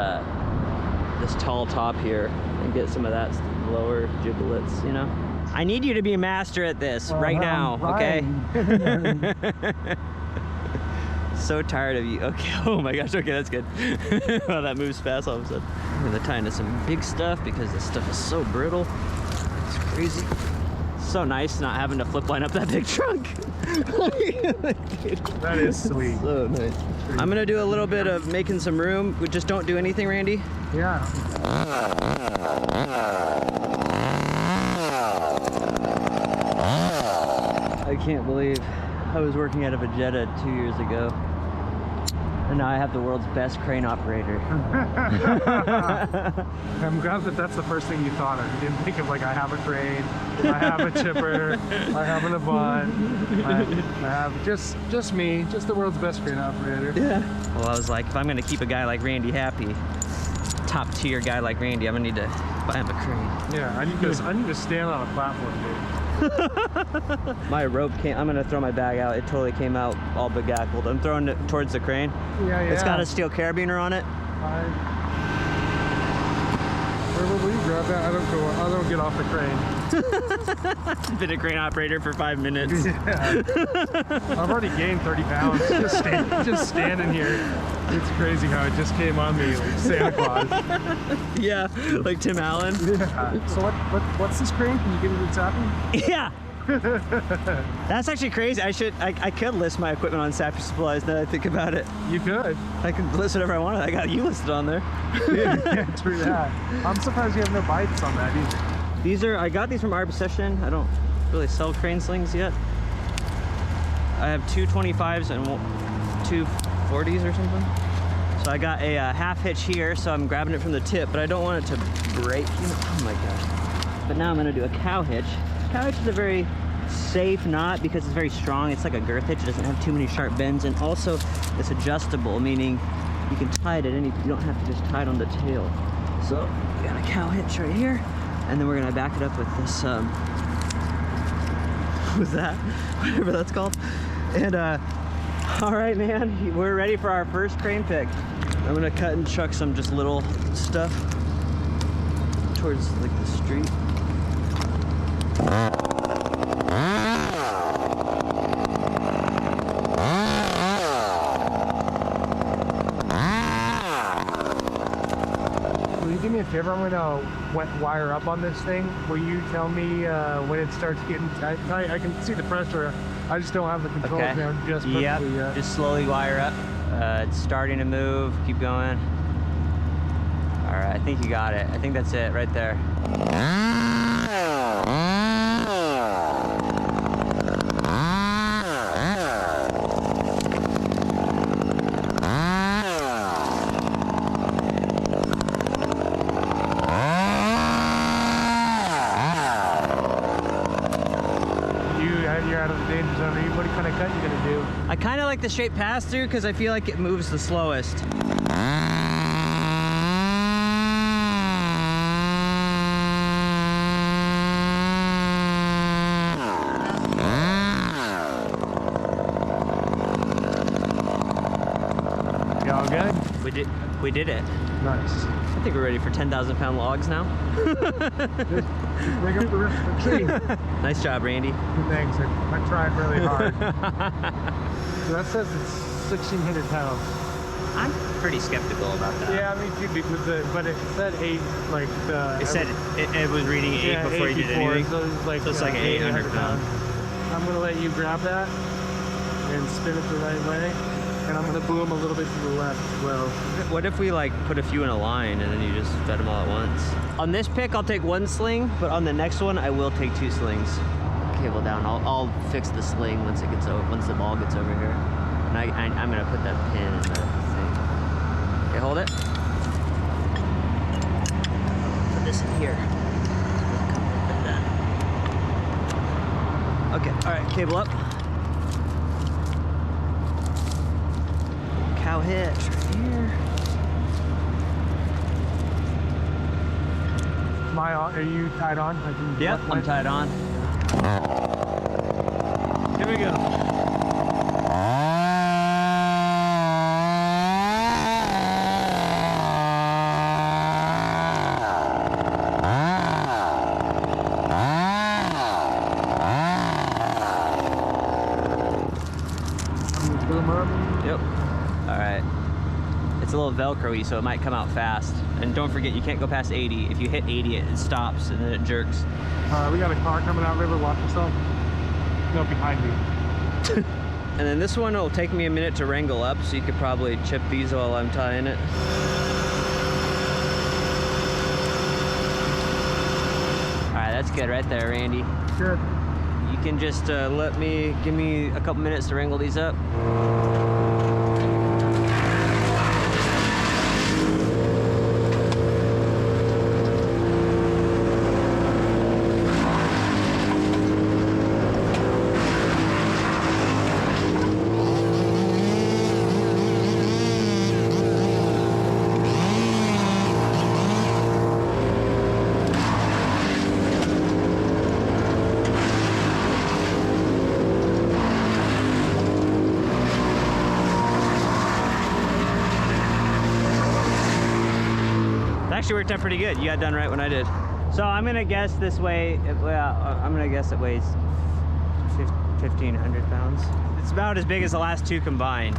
this tall top here and get some of that lower giblets, you know? I need you to be a master at this right now, okay? So tired of you. Okay, oh my gosh, okay, that's good. Wow, that moves fast all of a sudden. I'm gonna tie into some big stuff because this stuff is so brittle. It's crazy. So nice not having to flip line up that big trunk. That is sweet. So nice. I'm gonna do a little bit of making some room. We just don't do anything, Randy. Yeah. I can't believe I was working out of a Jetta 2 years ago. And now I have the world's best crane operator. I'm glad that that's the first thing you thought of. You didn't think of like, I have a crane, I have a chipper, I have an Avant, I have just me, just the world's best crane operator. Yeah. Well, I was like, if I'm gonna keep a guy like Randy happy, top tier guy like Randy, I'm gonna need to buy him a crane. Yeah, I need to stand on a platform, dude. My rope came, I'm gonna throw my bag out. It totally came out all begackled. I'm throwing it towards the crane. Yeah. It's got a steel carabiner on it. Where will we grab that? I don't get off the crane. Been a crane operator for 5 minutes. Yeah. I've already gained 30 pounds just standing here. It's crazy how it just came on me like Santa Claus. Yeah, like Tim Allen. Yeah. So what's this crane? Can you give me exactly? Yeah. That's actually crazy. I could list my equipment on Sappy Supplies now that I think about it. You could. I could list whatever I wanted. I got you listed on there. Yeah, true that. I'm surprised you have no bites on that either. I got these from Arb Session. I don't really sell crane slings yet. I have 2 25s and 2 40s or something. So I got a half hitch here, so I'm grabbing it from the tip, but I don't want it to break. Oh my gosh. But now I'm gonna do a cow hitch. Cow hitch is a very safe knot because it's very strong. It's like a girth hitch. It doesn't have too many sharp bends, and also it's adjustable, meaning you can tie it at any, you don't have to just tie it on the tail. So we got a cow hitch right here, and then we're gonna back it up with this, what's that? Whatever that's called. And all right, man, we're ready for our first crane pick. I'm gonna cut and chuck some just little stuff towards like the street. Will you do me a favor? I'm gonna wire up on this thing. Will you tell me when it starts getting tight? I can see the pressure. I just don't have the controls down just perfectly yet. Just slowly wire up. It's starting to move. Keep going. All right, I think you got it. I think that's it right there. out of the danger zone. What kind of cut you gonna do? I kind of like the straight pass through because I feel like it moves the slowest. You all good? We did it. Nice. I think we're ready for 10,000-pound logs now. Just bring up the rest of the tree. Nice job, Randy. Thanks. I tried really hard. So that says it's 1,600 pounds. I'm pretty skeptical about that. Yeah, me too. Because but it said 8, like the. It said it was reading 8 before you did anything. So it's like 800 pounds. I'm gonna let you grab that and spin it the right way, and I'm gonna boom a little bit to the left as well. What if we like put a few in a line and then you just fed them all at once? On this pick, I'll take 1 sling, but on the next one, I will take 2 slings. Cable down. I'll fix the sling once it gets over. Once the ball gets over here, and I'm gonna put that pin in the thing. Okay, hold it. Put this in here. Like that. Okay. All right. Cable up. Cow hitch right here. Are you tied on? Yep, I'm tied on. Here we go. Yep. All right. It's a little Velcro-y, so it might come out fast. And don't forget, you can't go past 80. If you hit 80, it stops and then it jerks. We got a car coming out river. Watch yourself. No, behind me. And then this one will take me a minute to wrangle up, so you could probably chip these while I'm tying it. All right, that's good right there, Randy. Good. You can just give me a couple minutes to wrangle these up. Actually worked out pretty good. You got done right when I did. So I'm gonna guess this way. Well, I'm gonna guess it weighs 1,500 pounds. It's about as big as the last 2 combined.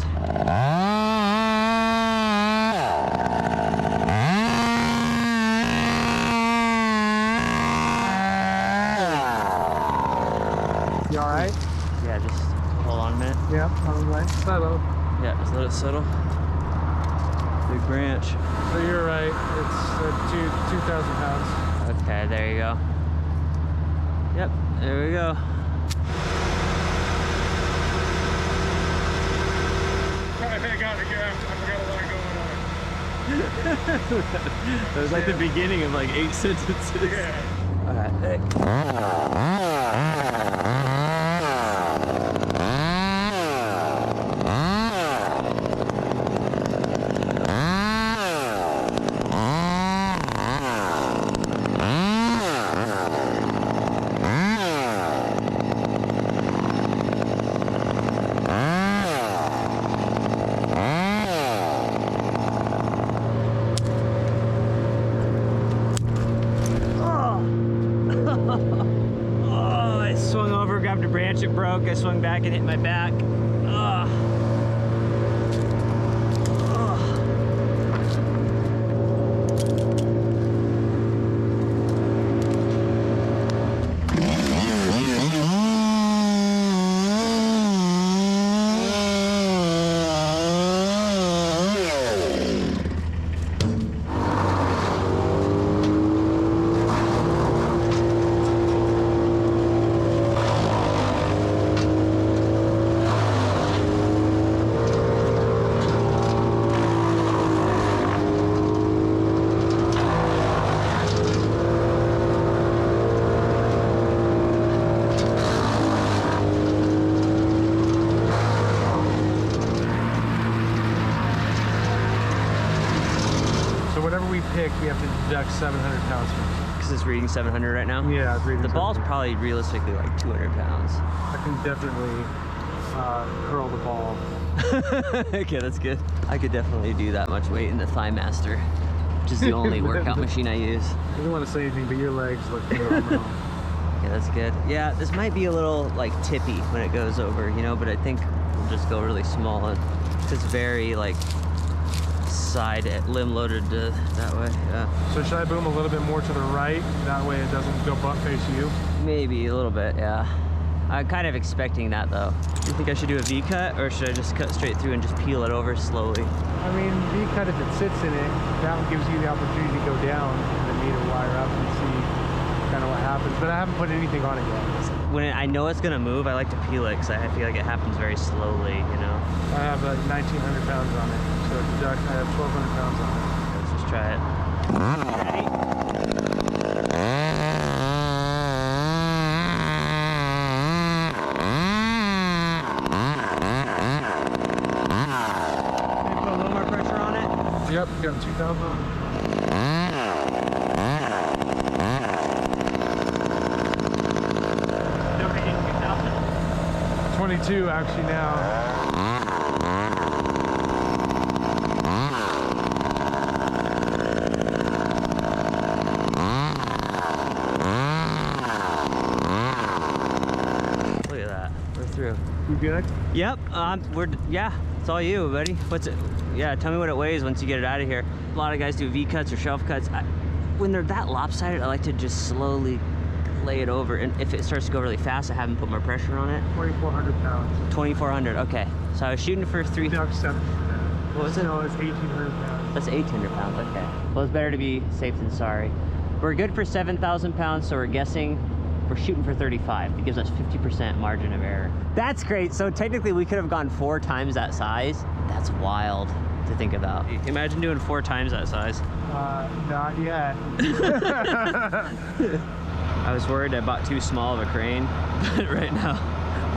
You all right? Yeah, just hold on a minute. Yeah, on the way. Hello. Yeah, just let it settle. Big branch. So you're right. It's 2,000 pounds. Okay, there you go. Yep, there we go. I got it. I got a lot going on. That was like the beginning of like 8 sentences. Yeah. All right. Branch, it broke. I swung back and hit my back. Ugh. we have to deduct 700 pounds from it. Because it's reading 700 right now? Yeah, it's reading The ball's 700. probably realistically like 200 pounds. I can definitely curl the ball. Okay, that's good. I could definitely do that much weight in the Thigh Master, which is the only workout machine I use. I don't want to say anything, but your legs look phenomenal. Yeah, that's good. Yeah, this might be a little like tippy when it goes over, you know, but I think we'll just go really small. And it's very like side limb loaded that way. Yeah. So should I boom a little bit more to the right? That way it doesn't go butt face you? Maybe a little bit, yeah. I'm kind of expecting that though. Do you think I should do a V-cut or should I just cut straight through and just peel it over slowly? I mean, V-cut, if it sits in it, that gives you the opportunity to go down and then need to wire up and see kind of what happens. But I haven't put anything on it yet. When I know it's gonna move, I like to peel it because I feel like it happens very slowly, you know? I have like 1,900 pounds on it. So I have 1,200 pounds on it. Let's just try it. Ready? Yep, got 2,000. 22 actually now. Look at that, we're through. You good? Yep, yeah, it's all you, buddy. What's it? Yeah, tell me what it weighs once you get it out of here. A lot of guys do V-cuts or shelf cuts. When they're that lopsided, I like to just slowly lay it over. And if it starts to go really fast, I haven't put more pressure on it. 2,400 pounds. 2,400, okay. So I was shooting for three. Deduct 7%. What was it? No, it's 1,800 pounds. That's 1,800 pounds, okay. Well, it's better to be safe than sorry. We're good for 7,000 pounds, so we're guessing we're shooting for 35. It gives us 50% margin of error. That's great. So technically we could have gone 4 times that size. That's wild to think about. Imagine doing 4 times that size. Not yet. I was worried I bought too small of a crane, but right now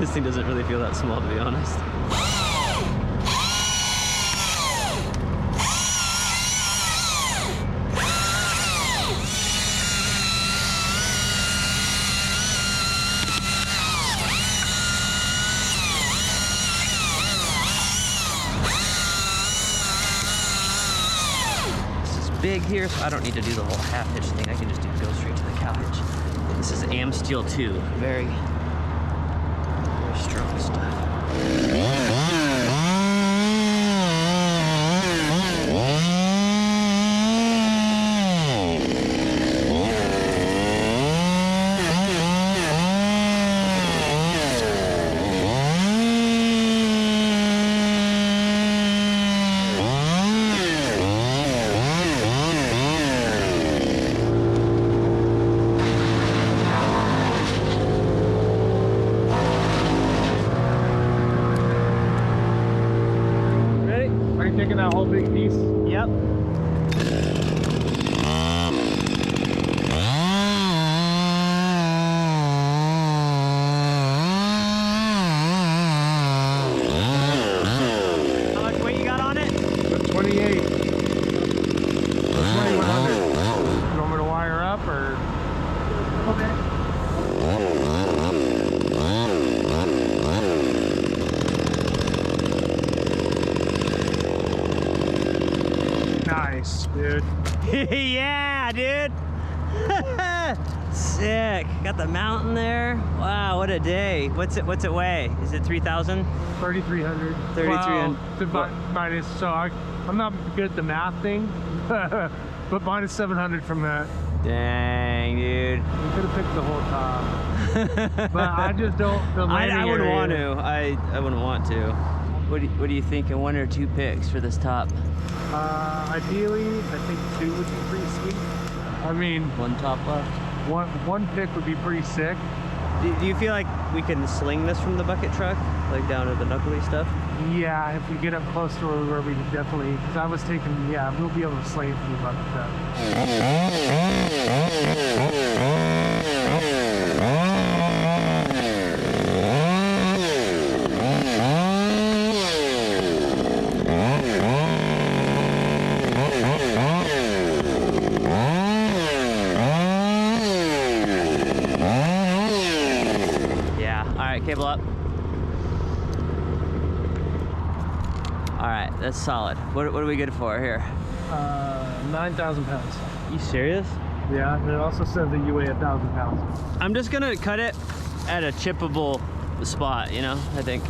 this thing doesn't really feel that small, to be honest. Big here, so I don't need to do the whole half hitch thing. I can just go straight to the cow hitch. This is Stihl 2. Very strong stuff. Taking that whole big piece? Yep. How much weight you got on it? 28. 2,100. You want me to wire up or? Okay. Nice, dude. Yeah, dude. Sick. Got the mountain there. Wow, what a day. What's it weigh? Is it 3,000? 3,300. 3,300. Well, minus, so I'm not good at the math thing, but minus 700 from that. Dang, dude. We could have picked the whole top. But I just don't. I wouldn't want to. I wouldn't want to. What do you think? 1 or 2 picks for this top? Ideally, I think 2 would be pretty sweet. I mean, 1 top left. One pick would be pretty sick. Do you feel like we can sling this from the bucket truck, like down to the knuckly stuff? Yeah, if we get up close to where we could definitely, because I was taking, yeah, we'll be able to sling it from the bucket truck. right, cable up. All right, that's solid. What are we good for here? 9,000 pounds. You serious? Yeah, and it also says that you weigh 1,000 pounds. I'm just gonna cut it at a chippable spot, you know, I think.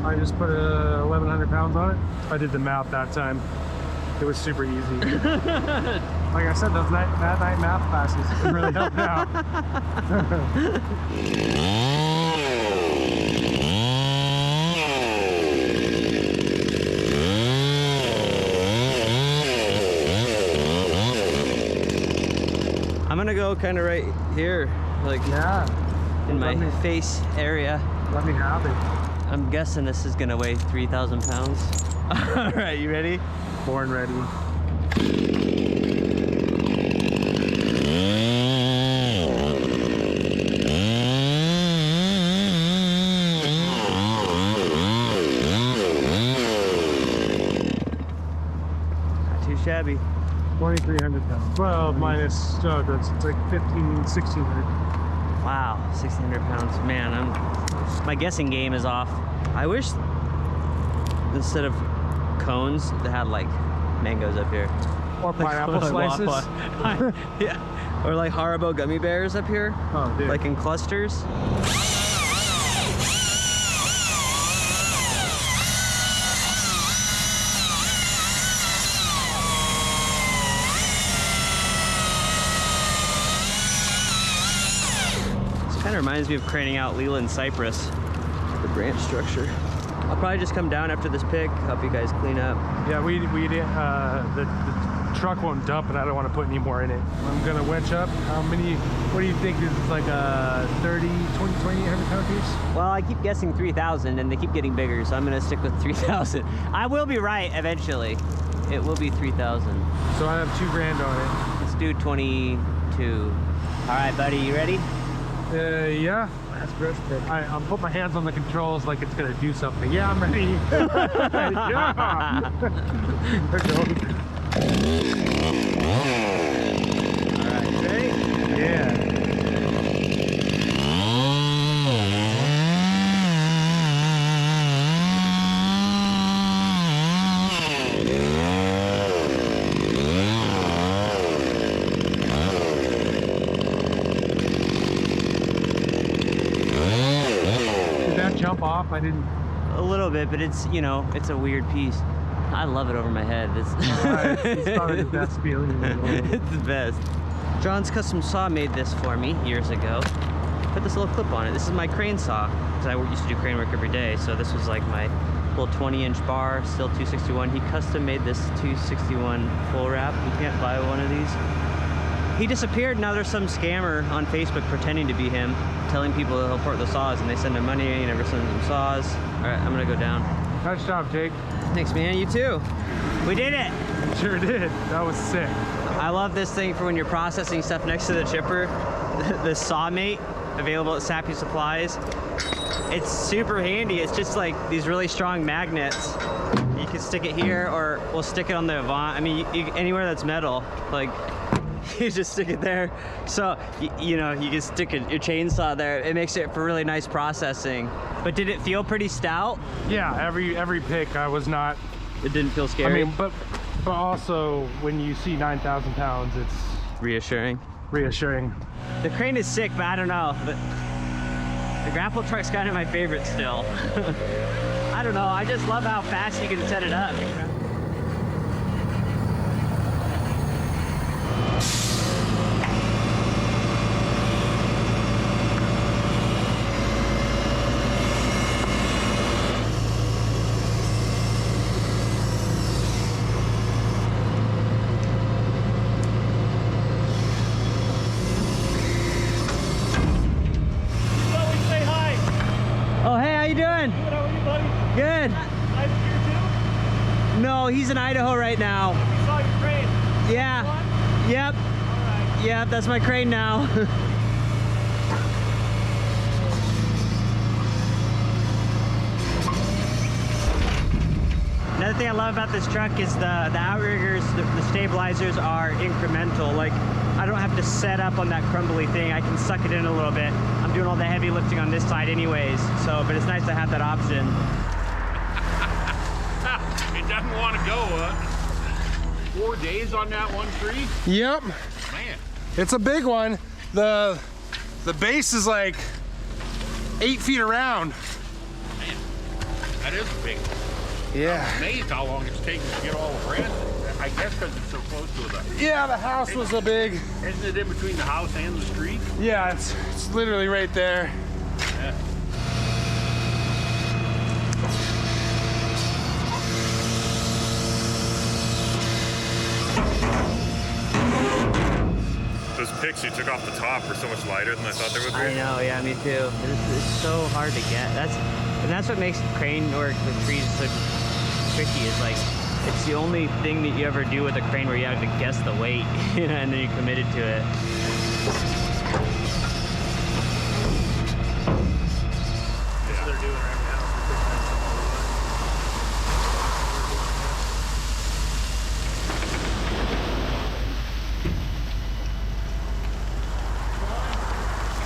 I just put 1,100 pounds on it. I did the math that time. It was super easy. Like I said, those night math classes really helped out. I'm gonna go kind of right here, like in my face area. Let me have it. I'm guessing this is gonna weigh 3,000 pounds. All right, you ready? Born ready. Not too shabby. 2,300 pounds. Well, minus, it's like 1,600. Wow, 1,600 pounds. Man, my guessing game is off. I wish instead of cones, they had like mangoes up here. Or pineapple slices. Yeah. Or like Haribo gummy bears up here. Oh, dude. Like in clusters. Kind of reminds me of craning out Leland cypress, the branch structure. I'll probably just come down after this pick, help you guys clean up. Yeah, the truck won't dump and I don't want to put any more in it. I'm gonna winch up. How many, what do you think, is like a 2,800 pound piece? Well, I keep guessing 3,000 and they keep getting bigger, so I'm gonna stick with 3,000. I will be right eventually. It will be 3,000. So I have $2,000 on it. Let's do 22. All right, buddy, you ready? Yeah. That's first pick. I'll put my hands on the controls like it's gonna do something. Yeah, I'm ready. Yeah. There it goes. All right, you ready? Yeah. Jump off? I didn't. A little bit, but it's, you know, it's a weird piece. I love it over my head. It's probably the best feeling in the world. It's the best. John's Custom Saw made this for me years ago. Put this little clip on it. This is my crane saw, because I used to do crane work every day, so this was like my little 20-inch bar, still 261. He custom made this 261 full wrap. You can't buy one of these. He disappeared. Now there's some scammer on Facebook pretending to be him, telling people he'll port the saws, and they send him money and he never sends them saws. All right, I'm gonna go down. Nice job, Jake. Thanks, man. You too. We did it. Sure did. That was sick. I love this thing for when you're processing stuff next to the chipper. The saw mate, available at Sappy Supplies. It's super handy. It's just like these really strong magnets. You can stick it here, or we'll stick it on the Avant. I mean, anywhere that's metal, like. You just stick it there, so you know, you can stick your chainsaw there. It makes it for really nice processing. But did it feel pretty stout? Yeah, every pick I was not. It didn't feel scary. I mean, but also when you see 9,000 pounds, it's reassuring. The crane is sick, but I don't know. But the grapple truck's kind of my favorite still. I don't know. I just love how fast you can set it up. you doing? Good, how are you, buddy? Good. Nice here too? No, he's in Idaho right now. We saw your crane. Yeah. Yep. All right. Yep, that's my crane now. Another thing I love about this truck is the outriggers, the stabilizers are incremental. Like, I don't have to set up on that crumbly thing. I can suck it in a little bit. I'm doing all the heavy lifting on this side anyways, so, but it's nice to have that option. It doesn't want to go 4 days on that one tree? Yep. Man. It's a big one. The base is like 8 feet around. Man, that is a big one. Yeah. I'm amazed how long it's taken to get all the branches. I guess because it's so close to the... Yeah, the house was a big... Isn't it in between the house and the street? Yeah, it's literally right there. Yeah. Those picks you took off the top were so much lighter than I thought they would be. I know, yeah, me too. It's so hard to get. That's what makes crane work with trees so tricky. Is like it's the only thing that you ever do with a crane where you have to guess the weight, you know, and then you're committed to it. That's what they're doing right now.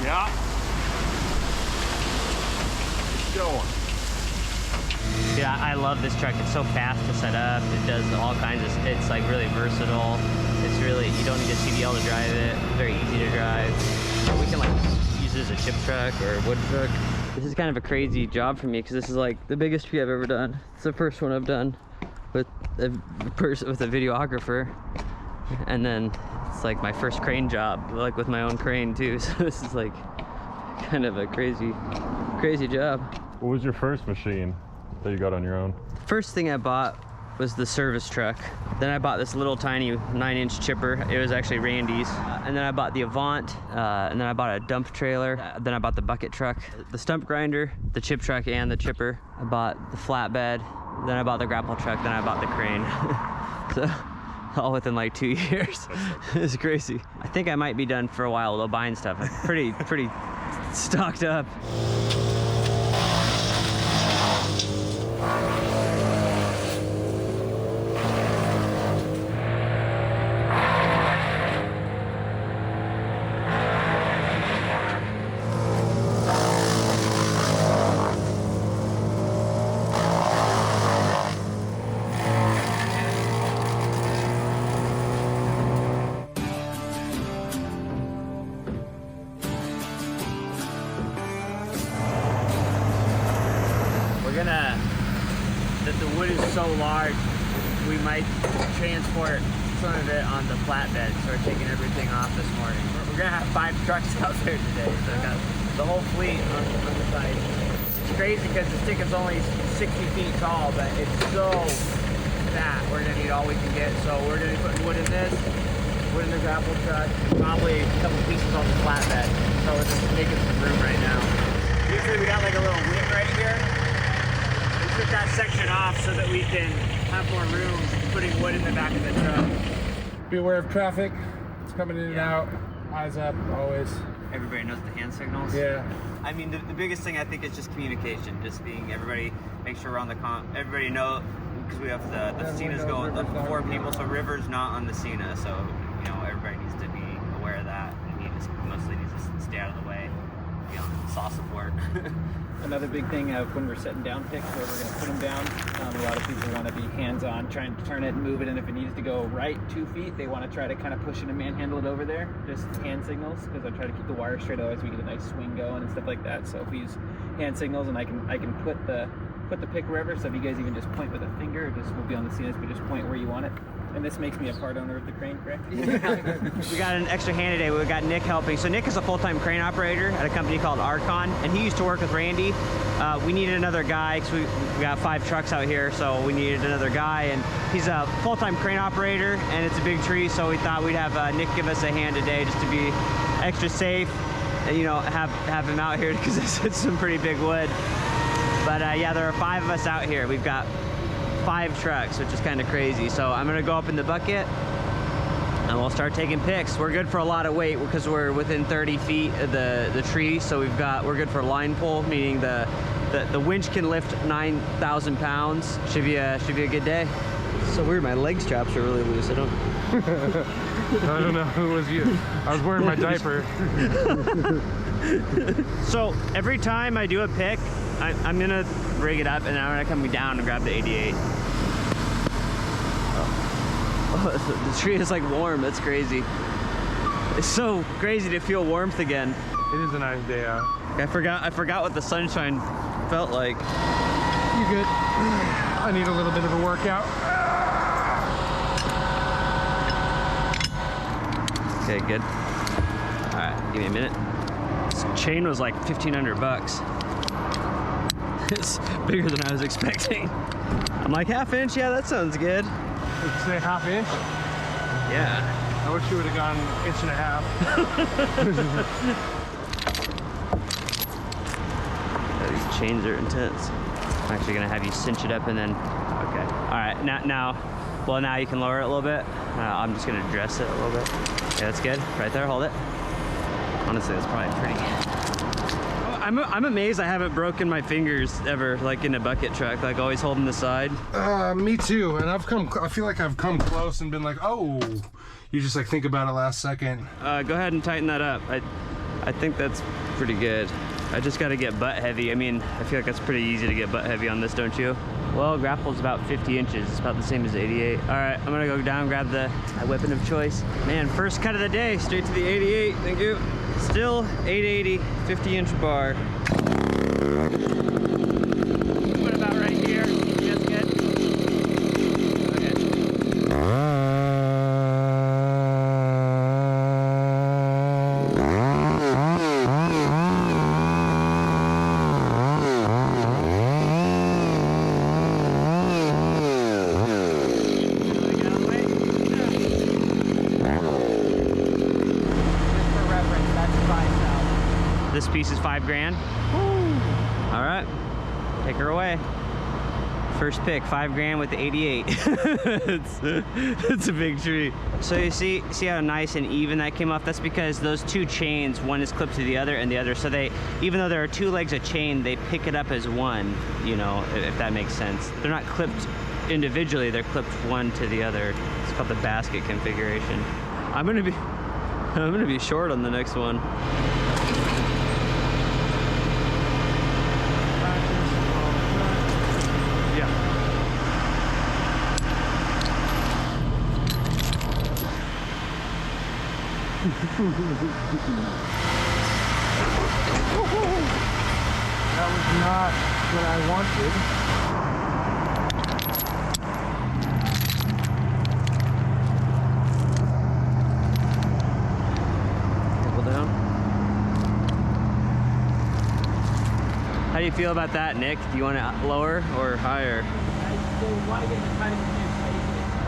Yeah. It's going. Yeah, I love this truck. It's so fast to set up. It does all kinds of, it's like really versatile. It's really, you don't need a CDL to drive it. It's very easy to drive. We can like use it as a chip truck or a wood truck. This is kind of a crazy job for me because this is like the biggest tree I've ever done. It's the first one I've done with a videographer. And then it's like my first crane job, like with my own crane too. So this is like kind of a crazy job. What was your first machine that you got on your own? First thing I bought was the service truck. Then I bought this little tiny 9-inch chipper. It was actually Randy's. And then I bought the Avant. And then I bought a dump trailer. Then I bought the bucket truck, the stump grinder, the chip truck, and the chipper. I bought the flatbed. Then I bought the grapple truck. Then I bought the crane. So all within like 2 years. It's crazy. I think I might be done for a while though buying stuff. I'm pretty stocked up. The wood is so large, we might transport some of it on the flatbed. So we're taking everything off this morning. We're gonna have 5 trucks out there today, so I've got the whole fleet on the site. It's crazy because the stick is only 60 feet tall, but it's so fat. We're gonna need all we can get. So we're gonna be putting wood in this, wood in the grapple truck, probably a couple pieces on the flatbed. So we're just making some room right now. Usually we got like a little whip right here. We took that section off so that we can have more room putting wood in the back of the truck. Be aware of traffic. It's coming in and out. Eyes up, always. Everybody knows the hand signals. Yeah. I mean, the biggest thing I think is just communication. Just being everybody, make sure we're on the everybody know, because we have the Cena's going, the 4 people, so River's not on the Cena, so you know everybody needs to be aware of that, and he just mostly needs to stay out of the way, be on saw support. Another big thing when we're setting down picks, where we're going to put them down, a lot of people want to be hands-on, trying to turn it and move it, and if it needs to go right 2 feet, they want to try to kind of push it and manhandle it over there, just hand signals, because I try to keep the wire straight, otherwise we get a nice swing going and stuff like that. So if we use hand signals, and I can put the pick wherever, so if you guys even just point with a finger, just will be on the CNS, but just point where you want it. And this makes me a part owner of the crane, correct? We got an extra hand today. We got Nick helping. So Nick is a full-time crane operator at a company called Archon, and he used to work with Randy. We needed another guy because we got 5 trucks out here, so we needed another guy. And he's a full-time crane operator, and it's a big tree, so we thought we'd have Nick give us a hand today just to be extra safe, and, you know, have him out here because it's some pretty big wood. But yeah, there are 5 of us out here. We've got 5 trucks, which is kind of crazy. So I'm gonna go up in the bucket and we'll start taking pics. We're good for a lot of weight because we're within 30 feet of the tree. So we're good for line pull, meaning the winch can lift 9,000 pounds. Should be a good day. It's so weird, my leg straps are really loose. I don't know who was you. I was wearing my diaper. So every time I do a pick, I'm gonna rig it up and then I'm gonna come down and grab the 88. Oh, the tree is like warm, that's crazy. It's so crazy to feel warmth again. It is a nice day out. I forgot what the sunshine felt like. You good? I need a little bit of a workout. Okay, good. All right, give me a minute. This chain was like 1,500 bucks. It's bigger than I was expecting. I'm like, 1/2 inch, yeah, that sounds good. Did you say 1/2 inch? Yeah. I wish you would have gone 1.5 inches. These chains are intense. I'm actually gonna have you cinch it up and then, okay. All right, now you can lower it a little bit. I'm just gonna dress it a little bit. Yeah, that's good. Right there, hold it. Honestly, that's probably pretty. I'm amazed I haven't broken my fingers ever, like in a bucket truck, like always holding the side. Me too, and I feel like I've come close and been like, oh, you just like think about it last second. Go ahead and tighten that up. I think that's pretty good. I just got to get butt heavy. I mean, I feel like it's pretty easy to get butt heavy on this, don't you? Well, grapple's about 50 inches. It's about the same as the 88. All right, I'm gonna go down and grab the weapon of choice. Man, first cut of the day, straight to the 88. Thank you. Stihl 880, 50-inch bar. What about right here? That's good. Okay. This piece is $5 grand. All right, take her away. First pick, $5 grand with the 88. it's a big tree. So you see how nice and even that came off? That's because those 2 chains, one is clipped to the other and the other. So they, even though there are 2 legs of chain, they pick it up as one, you know, if that makes sense. They're not clipped individually, they're clipped one to the other. It's called the basket configuration. I'm gonna be short on the next one. That was not what I wanted. Pull down. How do you feel about that, Nick? Do you want it lower or higher? I want to get the kind of.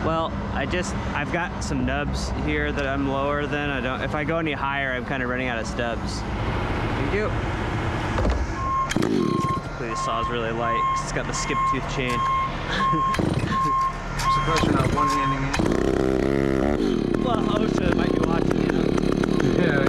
Well, I've got some nubs here that I'm lower than. If I go any higher, I'm kind of running out of stubs. Thank you. This saw's really light because it's got the skip tooth chain. I'm surprised you're not one-handing it. Well, OSHA might be watching, you know. Yeah.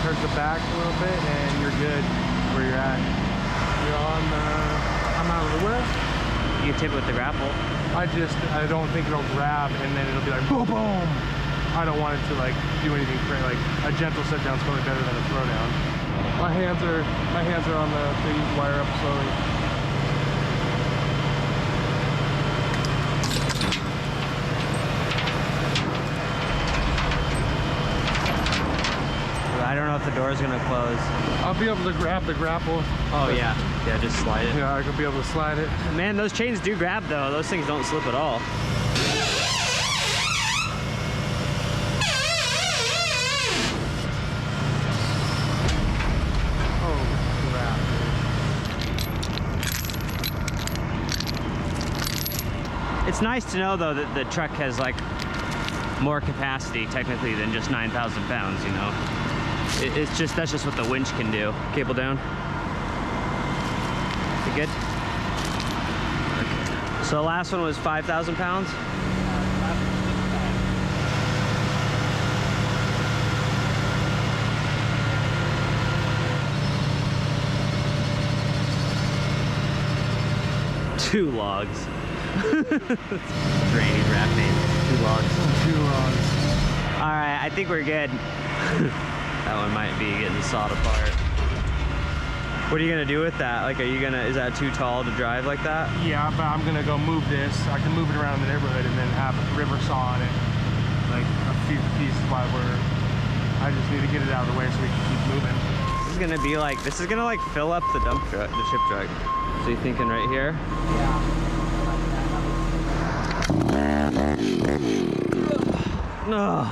Towards the back a little bit and you're good where you're at. You're on I'm out of the where? You tip it with the grapple. I don't think it'll grab and then it'll be like boom boom. I don't want it to like do anything crazy. Like a gentle set down is probably better than a throw down. My hands are on the thing, wire up slowly. I don't know if the door is gonna close. I'll be able to grab the grapple. Oh yeah, just slide it. Yeah, I could be able to slide it. Man, those chains do grab though. Those things don't slip at all. It's nice to know though that the truck has like more capacity technically than just 9,000 pounds, you know. It's just, that's just what the winch can do. Cable down. Is it good? Okay. So the last one was 5,000 pounds? Two logs. Training rap name. 2 logs. 2 logs. All right, I think we're good. That one might be getting sawed apart. What are you gonna do with that? Like, is that too tall to drive like that? Yeah, but I'm gonna go move this. I can move it around the neighborhood and then have a river saw on it. Like a few pieces while I just need to get it out of the way so we can keep moving. This is gonna like fill up the dump truck, the chip truck. So you thinking right here? Yeah. No.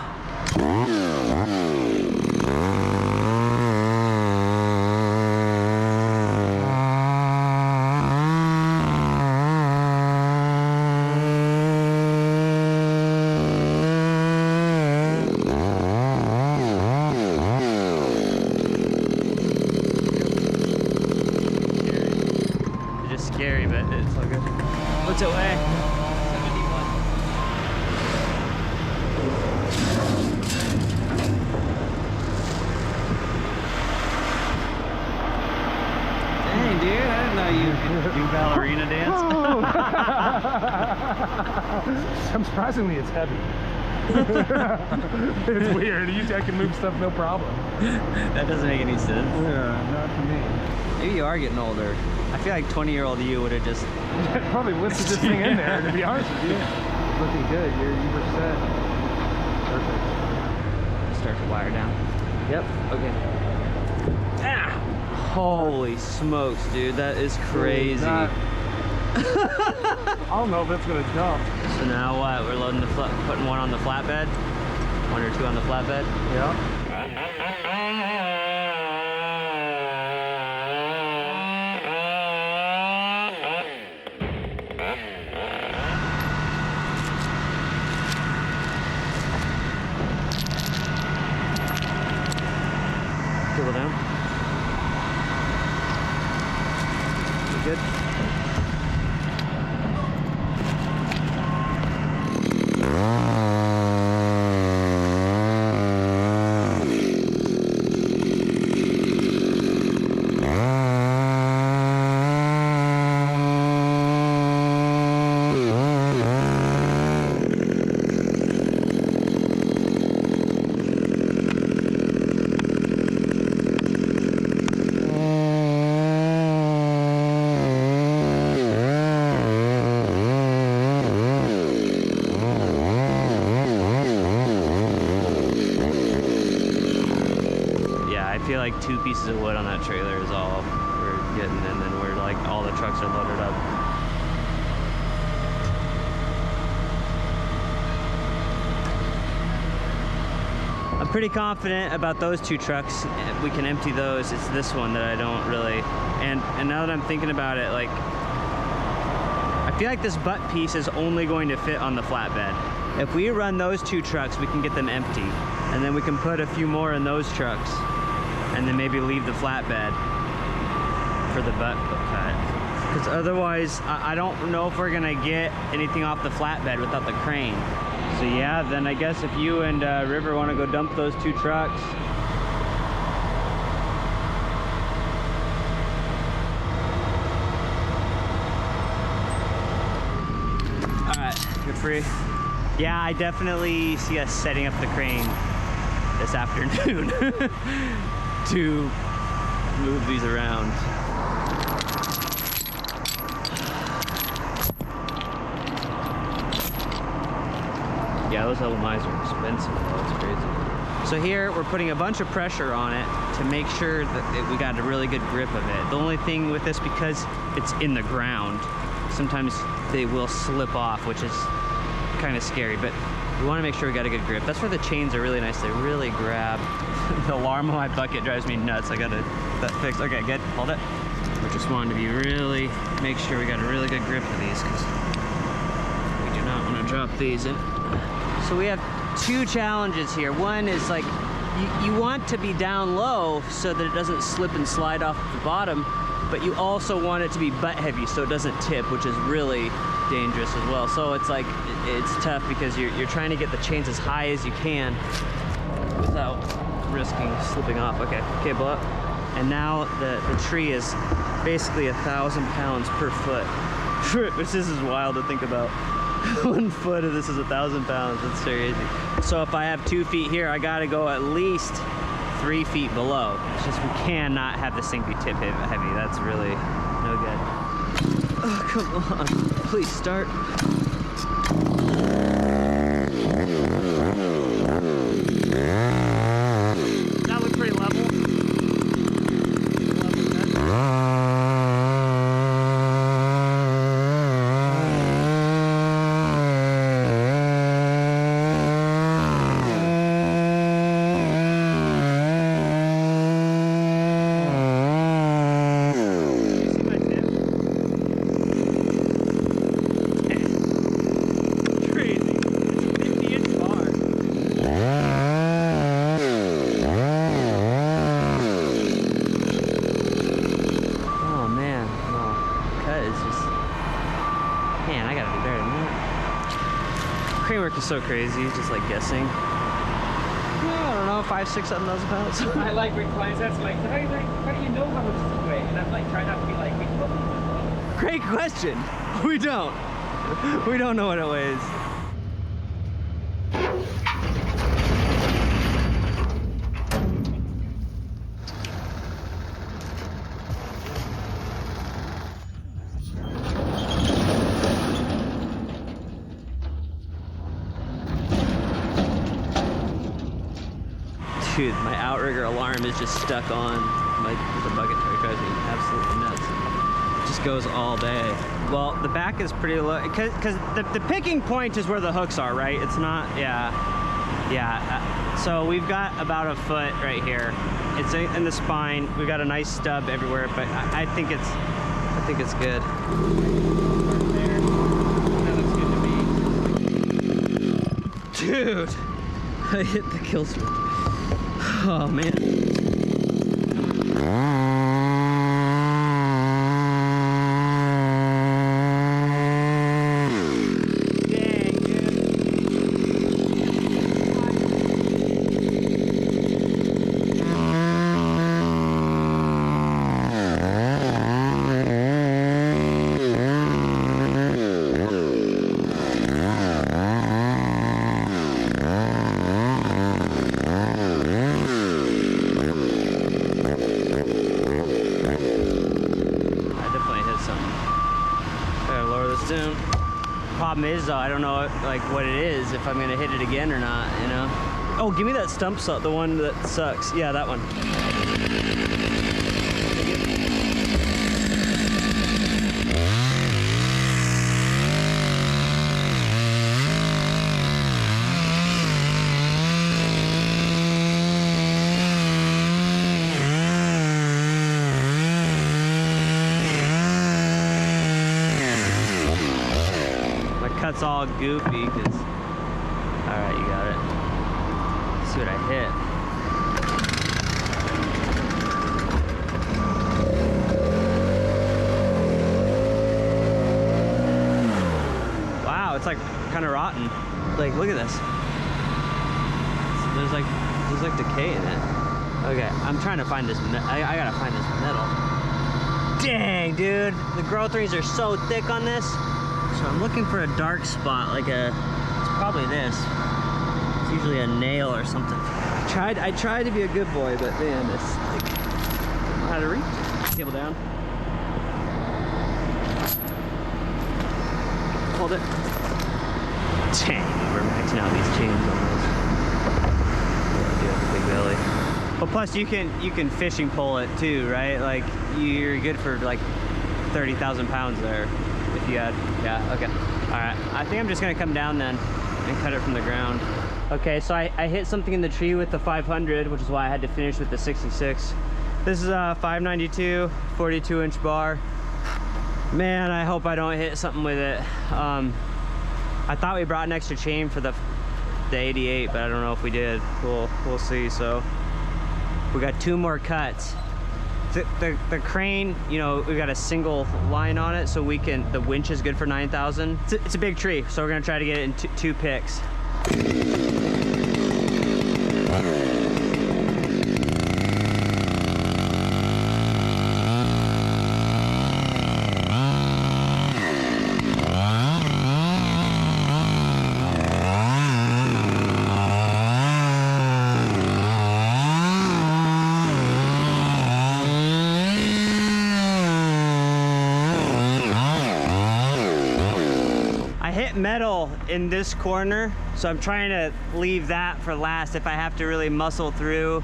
Scary, but it's all good. What's it weigh? 71. Dang, dude, I didn't know you could do ballerina dance. Surprisingly, it's heavy. It's weird. Usually I can move stuff no problem. That doesn't make any sense. Yeah, not for me. Maybe you are getting older. I feel like 20-year-old you would have just probably lifted this thing in there, to be honest with you. It's looking good. You were set. Perfect. start to wire down. Yep. Okay. Ah! Holy smokes, dude, that is crazy. I don't know if it's gonna dump. So now what? We're loading putting one on the flatbed, 1 or 2 on the flatbed. Yeah. Cable down. You good? I feel like 2 pieces of wood on that trailer is all we're getting, and then we're like, all the trucks are loaded up. I'm pretty confident about those 2 trucks. We can empty those. It's this one that I don't really, and now that I'm thinking about it, like, I feel like this butt piece is only going to fit on the flatbed. If we run those 2 trucks, we can get them empty, and then we can put a few more in those trucks, and then maybe leave the flatbed for the butt cut. Because otherwise, I don't know if we're gonna get anything off the flatbed without the crane. So yeah, then I guess if you and River wanna go dump those 2 trucks. All right, you're free. Yeah, I definitely see us setting up the crane this afternoon to move these around. Yeah, those LMIs are expensive though, it's crazy. So here we're putting a bunch of pressure on it to make sure that we got a really good grip of it. The only thing with this, because it's in the ground, sometimes they will slip off, which is kind of scary, but we want to make sure we got a good grip. That's where the chains are really nice. They really grab. The alarm on my bucket drives me nuts. I gotta get that fixed. Okay, good. Hold it. We just wanted to be make sure we got a really good grip of these, because we do drop these in. So we have two challenges here. One is like, you want to be down low so that it doesn't slip and slide off the bottom, but you also want it to be butt heavy so it doesn't tip, which is really dangerous as well. So it's like, it's tough because you're trying to get the chains as high as you can without risking slipping off. Okay, blow up. And now the tree is basically 1,000 pounds per foot, which this is wild to think about. 1 foot of this is 1,000 pounds. That's crazy. So if I have 2 feet here, I gotta go at least 3 feet below. It's just we cannot have this thing be tip heavy. That's really no good. Oh, come on, please start. That looked pretty level. Work is so crazy, just like guessing. Yeah, I don't know, 5,000, 6,000, 7,000 pounds. I like when clients ask like, how do you know how much this weighs? And I'm like, trying not to be like, great question. We don't know what it weighs. Dude, my outrigger alarm is just stuck on the bucket truck. It drives me absolutely nuts. It just goes all day. Well, the back is pretty low, because the picking point is where the hooks are, right? It's not, yeah. So we've got about a foot right here. It's in the spine. We've got a nice stub everywhere, but I think it's good. there. That looks good to me. Dude, I hit the kill switch. Oh man. Dang, dude. Problem is though, I don't know like what it is, if I'm gonna hit it again or not, you know? Oh, give me that stump saw, the one that sucks. Yeah, that one. Cut's all goofy because, all right, you got it. Let's see what I hit. Wow, it's like kind of rotten. Like, look at this. There's like decay in it. Okay, I'm trying to find this. I gotta find this metal. Dang, dude, the growth rings are so thick on this. So I'm looking for a dark spot, like it's probably this. It's usually a nail or something. I tried to be a good boy, but man, it's like, I don't know how to reach. Cable down. Hold it. Dang, we're maxing out these chains on this. Yeah, I do have a big belly. Well, plus you can fishing pole it too, right? Like you're good for like 30,000 pounds there. If you had, yeah, okay. All right, I think I'm just gonna come down then and cut it from the ground. Okay, so I hit something in the tree with the 500, which is why I had to finish with the 66. This is a 592, 42-inch bar. Man, I hope I don't hit something with it. I thought we brought an extra chain for the 88, but I don't know if we did. We'll see. So we got 2 more cuts. The crane, you know, we got a single line on it, so we can. The winch is good for 9,000. It's a big tree, so we're gonna try to get it in 2 picks. Metal in this corner, so I'm trying to leave that for last if I have to really muscle through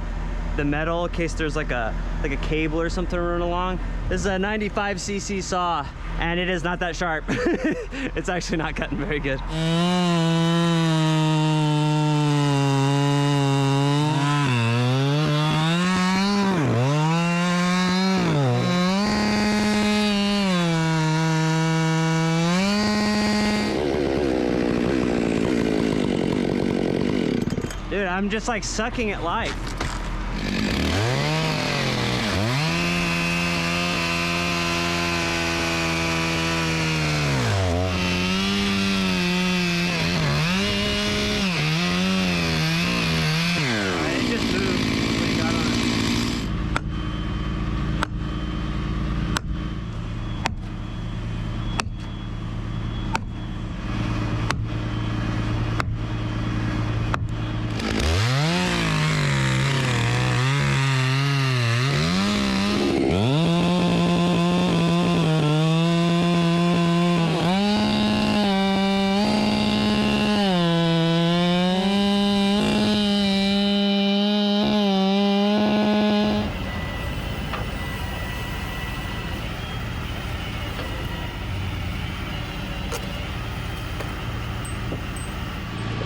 the metal in case there's like a cable or something running along. This is a 95cc saw and it is not that sharp. It's actually not cutting very good. Dude, I'm just like sucking at life. It just moved. What do you got on it?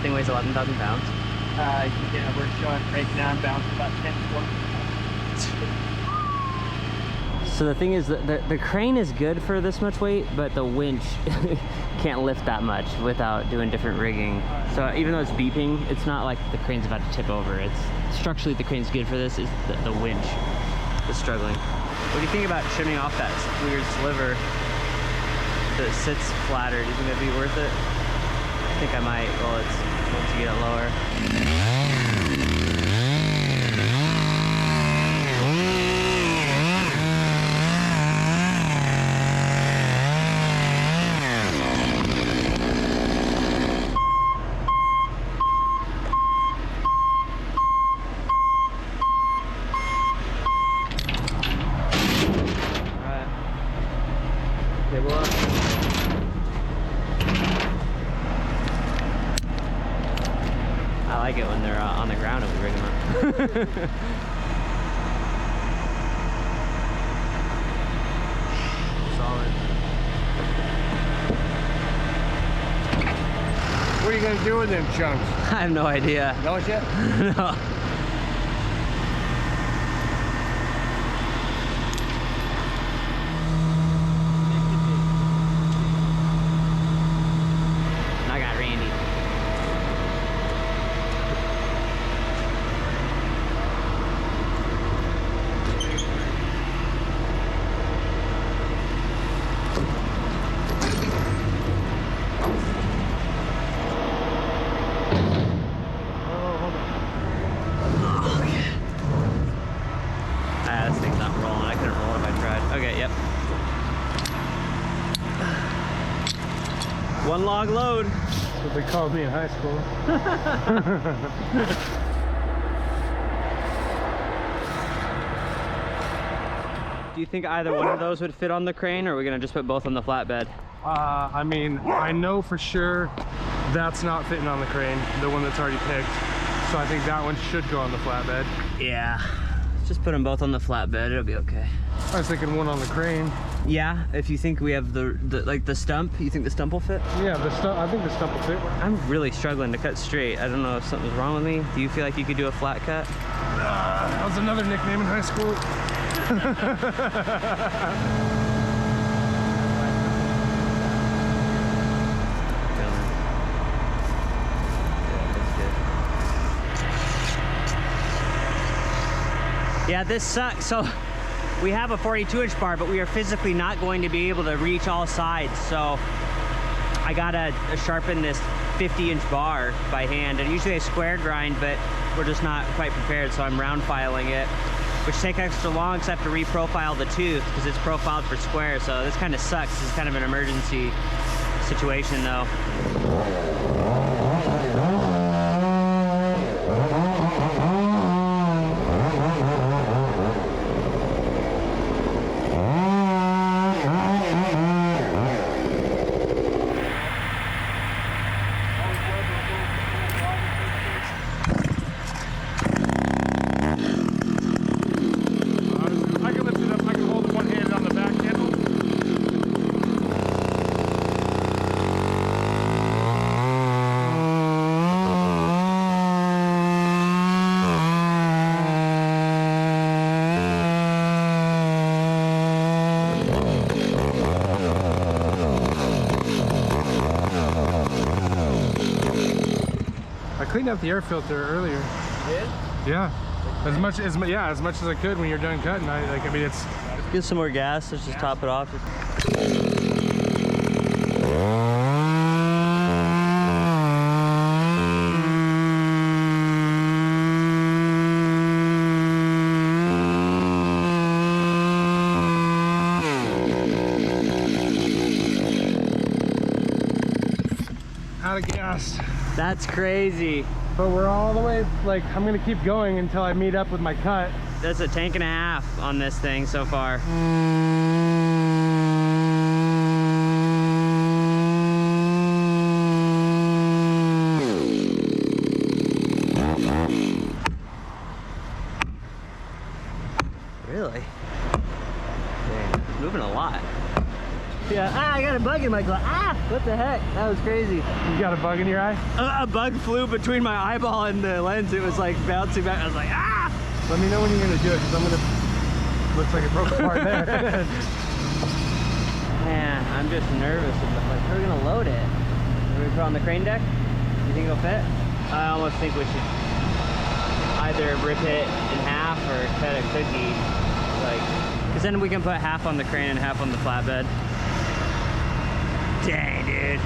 Thing weighs 11,000 pounds. Yeah, we're showing breakdown bounce about 10 So the thing is that the crane is good for this much weight, but the winch can't lift that much without doing different rigging. So even though it's beeping, it's not like the crane's about to tip over. It's structurally the crane's good for this. Is the winch is struggling. What do you think about trimming off that weird sliver that sits flatter? Do you think that'd be worth it? I think I might. Well, it's once you get it lower. I like it when they're on the ground and we rig them up. Solid. What are you gonna do with them chunks? I have no idea. Know it yet? No. I got Randy. This thing's not rolling. I couldn't roll it if I tried. Okay, yep. One log load. That's what they called me in high school. Do you think either one of those would fit on the crane, or are we gonna just put both on the flatbed? I mean, I know for sure that's not fitting on the crane, the one that's already picked. So I think that one should go on the flatbed. Yeah. Let's just put them both on the flatbed. It'll be okay. I was thinking one on the crane. Yeah, if you think we have the like the stump, you think the stump will fit? Yeah, the stump. I think the stump will fit. I'm really struggling to cut straight. I don't know if something's wrong with me. Do you feel like you could do a flat cut? That was another nickname in high school. Yeah, this sucks. So we have a 42-inch bar, but we are physically not going to be able to reach all sides. So I gotta sharpen this 50-inch bar by hand. And usually I square grind, but we're just not quite prepared. So I'm round filing it, which takes extra long because I have to reprofile the tooth because it's profiled for square. So this kind of sucks. This is kind of an emergency situation though. I cleaned out the air filter earlier. You did? Yeah. As much as I could when you're done cutting. I mean, it's. Get some more gas. Let's just top it off. Out of gas. That's crazy. But we're all the way, like, I'm gonna keep going until I meet up with my cut. That's a tank and a half on this thing so far. Really? Dang, it's moving a lot. Yeah, I got a bug in my glove. What the heck? That was crazy. You got a bug in your eye? A bug flew between my eyeball and the lens. It was like bouncing back. I was like, Let me know when you're gonna do it, because I'm gonna. Looks like it broke apart there. Man, I'm just nervous about like, how are we gonna load it? Are we put it on the crane deck? You think it'll fit? I almost think we should either rip it in half or cut a cookie. Like, because then we can put half on the crane and half on the flatbed. Dang, dude.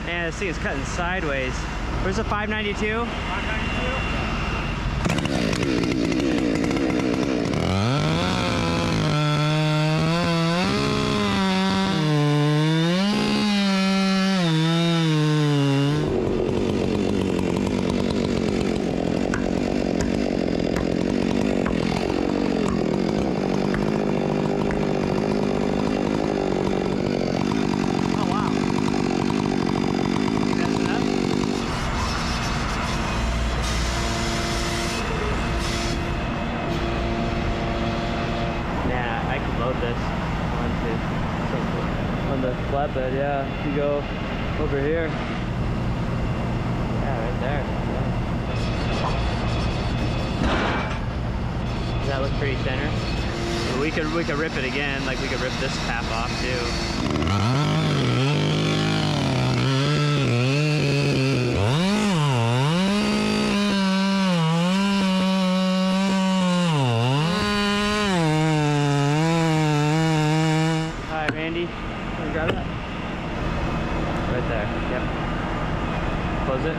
Man, this thing is cutting sideways. Where's the 592? 592? Flatbed, yeah. You go over here. Yeah, right there. Yeah. Does that look pretty center? We could rip it again. Like we could rip this cap off too. Grab it. Right there. Yep. Close it.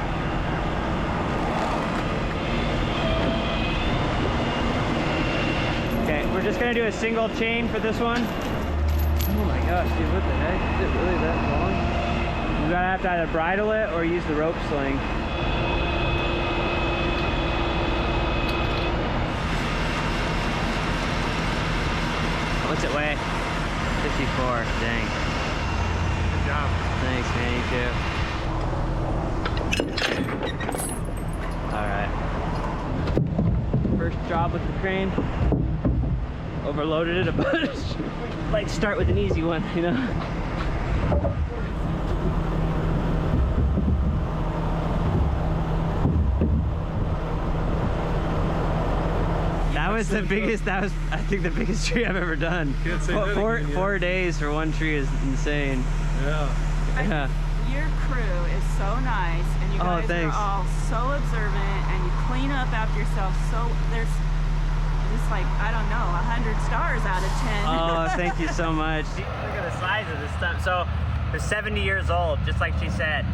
Okay, we're just gonna do a single chain for this one. Oh my gosh, dude, what the heck? Is it really that long? You're gonna have to either bridle it or use the rope sling. What's it weigh? 54, dang. Good job. Thanks, man, you too. Alright. First job with the crane. Overloaded it a bunch. Like, start with an easy one, you know? That was the biggest. That was, I think, the biggest tree I've ever done. Can't say that again, yeah. 4 days for one tree is insane. Yeah. Your crew is so nice, and you guys are all so observant, and you clean up after yourself. So there's just like, I don't know, 100 stars out of 10. Oh, thank you so much. Look at the size of this stuff. So they're 70 years old, just like she said,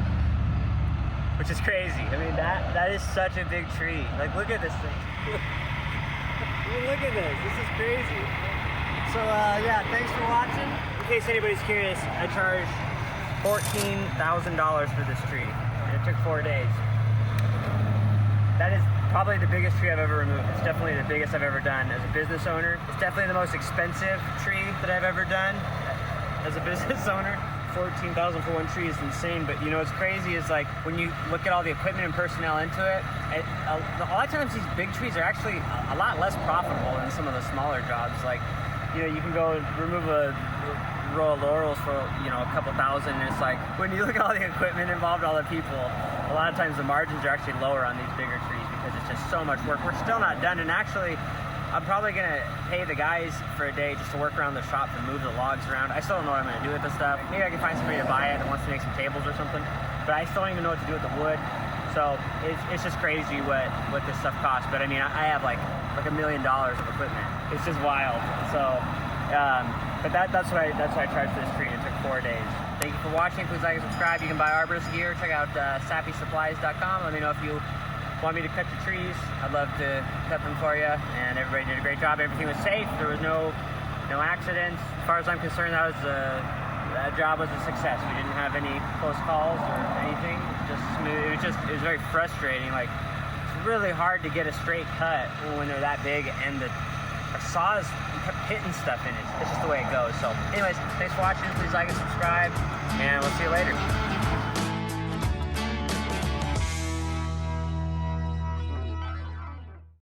which is crazy. I mean, that is such a big tree. Like, look at this thing. Look at this. This is crazy. So yeah, thanks for watching. In case anybody's curious, I charged $14,000 for this tree, and it took 4 days. That is probably the biggest tree I've ever removed. It's definitely the biggest I've ever done as a business owner. It's definitely the most expensive tree that I've ever done as a business owner. $14,000 for one tree is insane, but you know what's crazy is like when you look at all the equipment and personnel into it, a lot of times these big trees are actually a lot less profitable than some of the smaller jobs. Like, you know, you can go remove a row of laurels for, you know, a couple thousand, and it's like when you look at all the equipment involved, all the people, a lot of times the margins are actually lower on these bigger trees because it's just so much work. We're still not done, and actually I'm probably gonna pay the guys for a day just to work around the shop and move the logs around. I still don't know what I'm gonna do with this stuff. Maybe I can find somebody to buy it that wants to make some tables or something, but I still don't even know what to do with the wood. So it's just crazy what this stuff costs. But I mean, I have like $1 million of equipment. It's just wild. So but that's what I charged for this tree. It took 4 days. Thank you for watching. Please like and subscribe. You can buy arborist gear. Check out sappysupplies.com. Let me know if you want me to cut your trees. I'd love to cut them for you. And everybody did a great job. Everything was safe. There was no accidents. As far as I'm concerned, that job was a success. We didn't have any close calls or anything. It was very frustrating. Like, it's really hard to get a straight cut when they're that big, and the saws kept hitting stuff in it. It's just the way it goes. So anyways, thanks for watching. Please like and subscribe, and we'll see you later.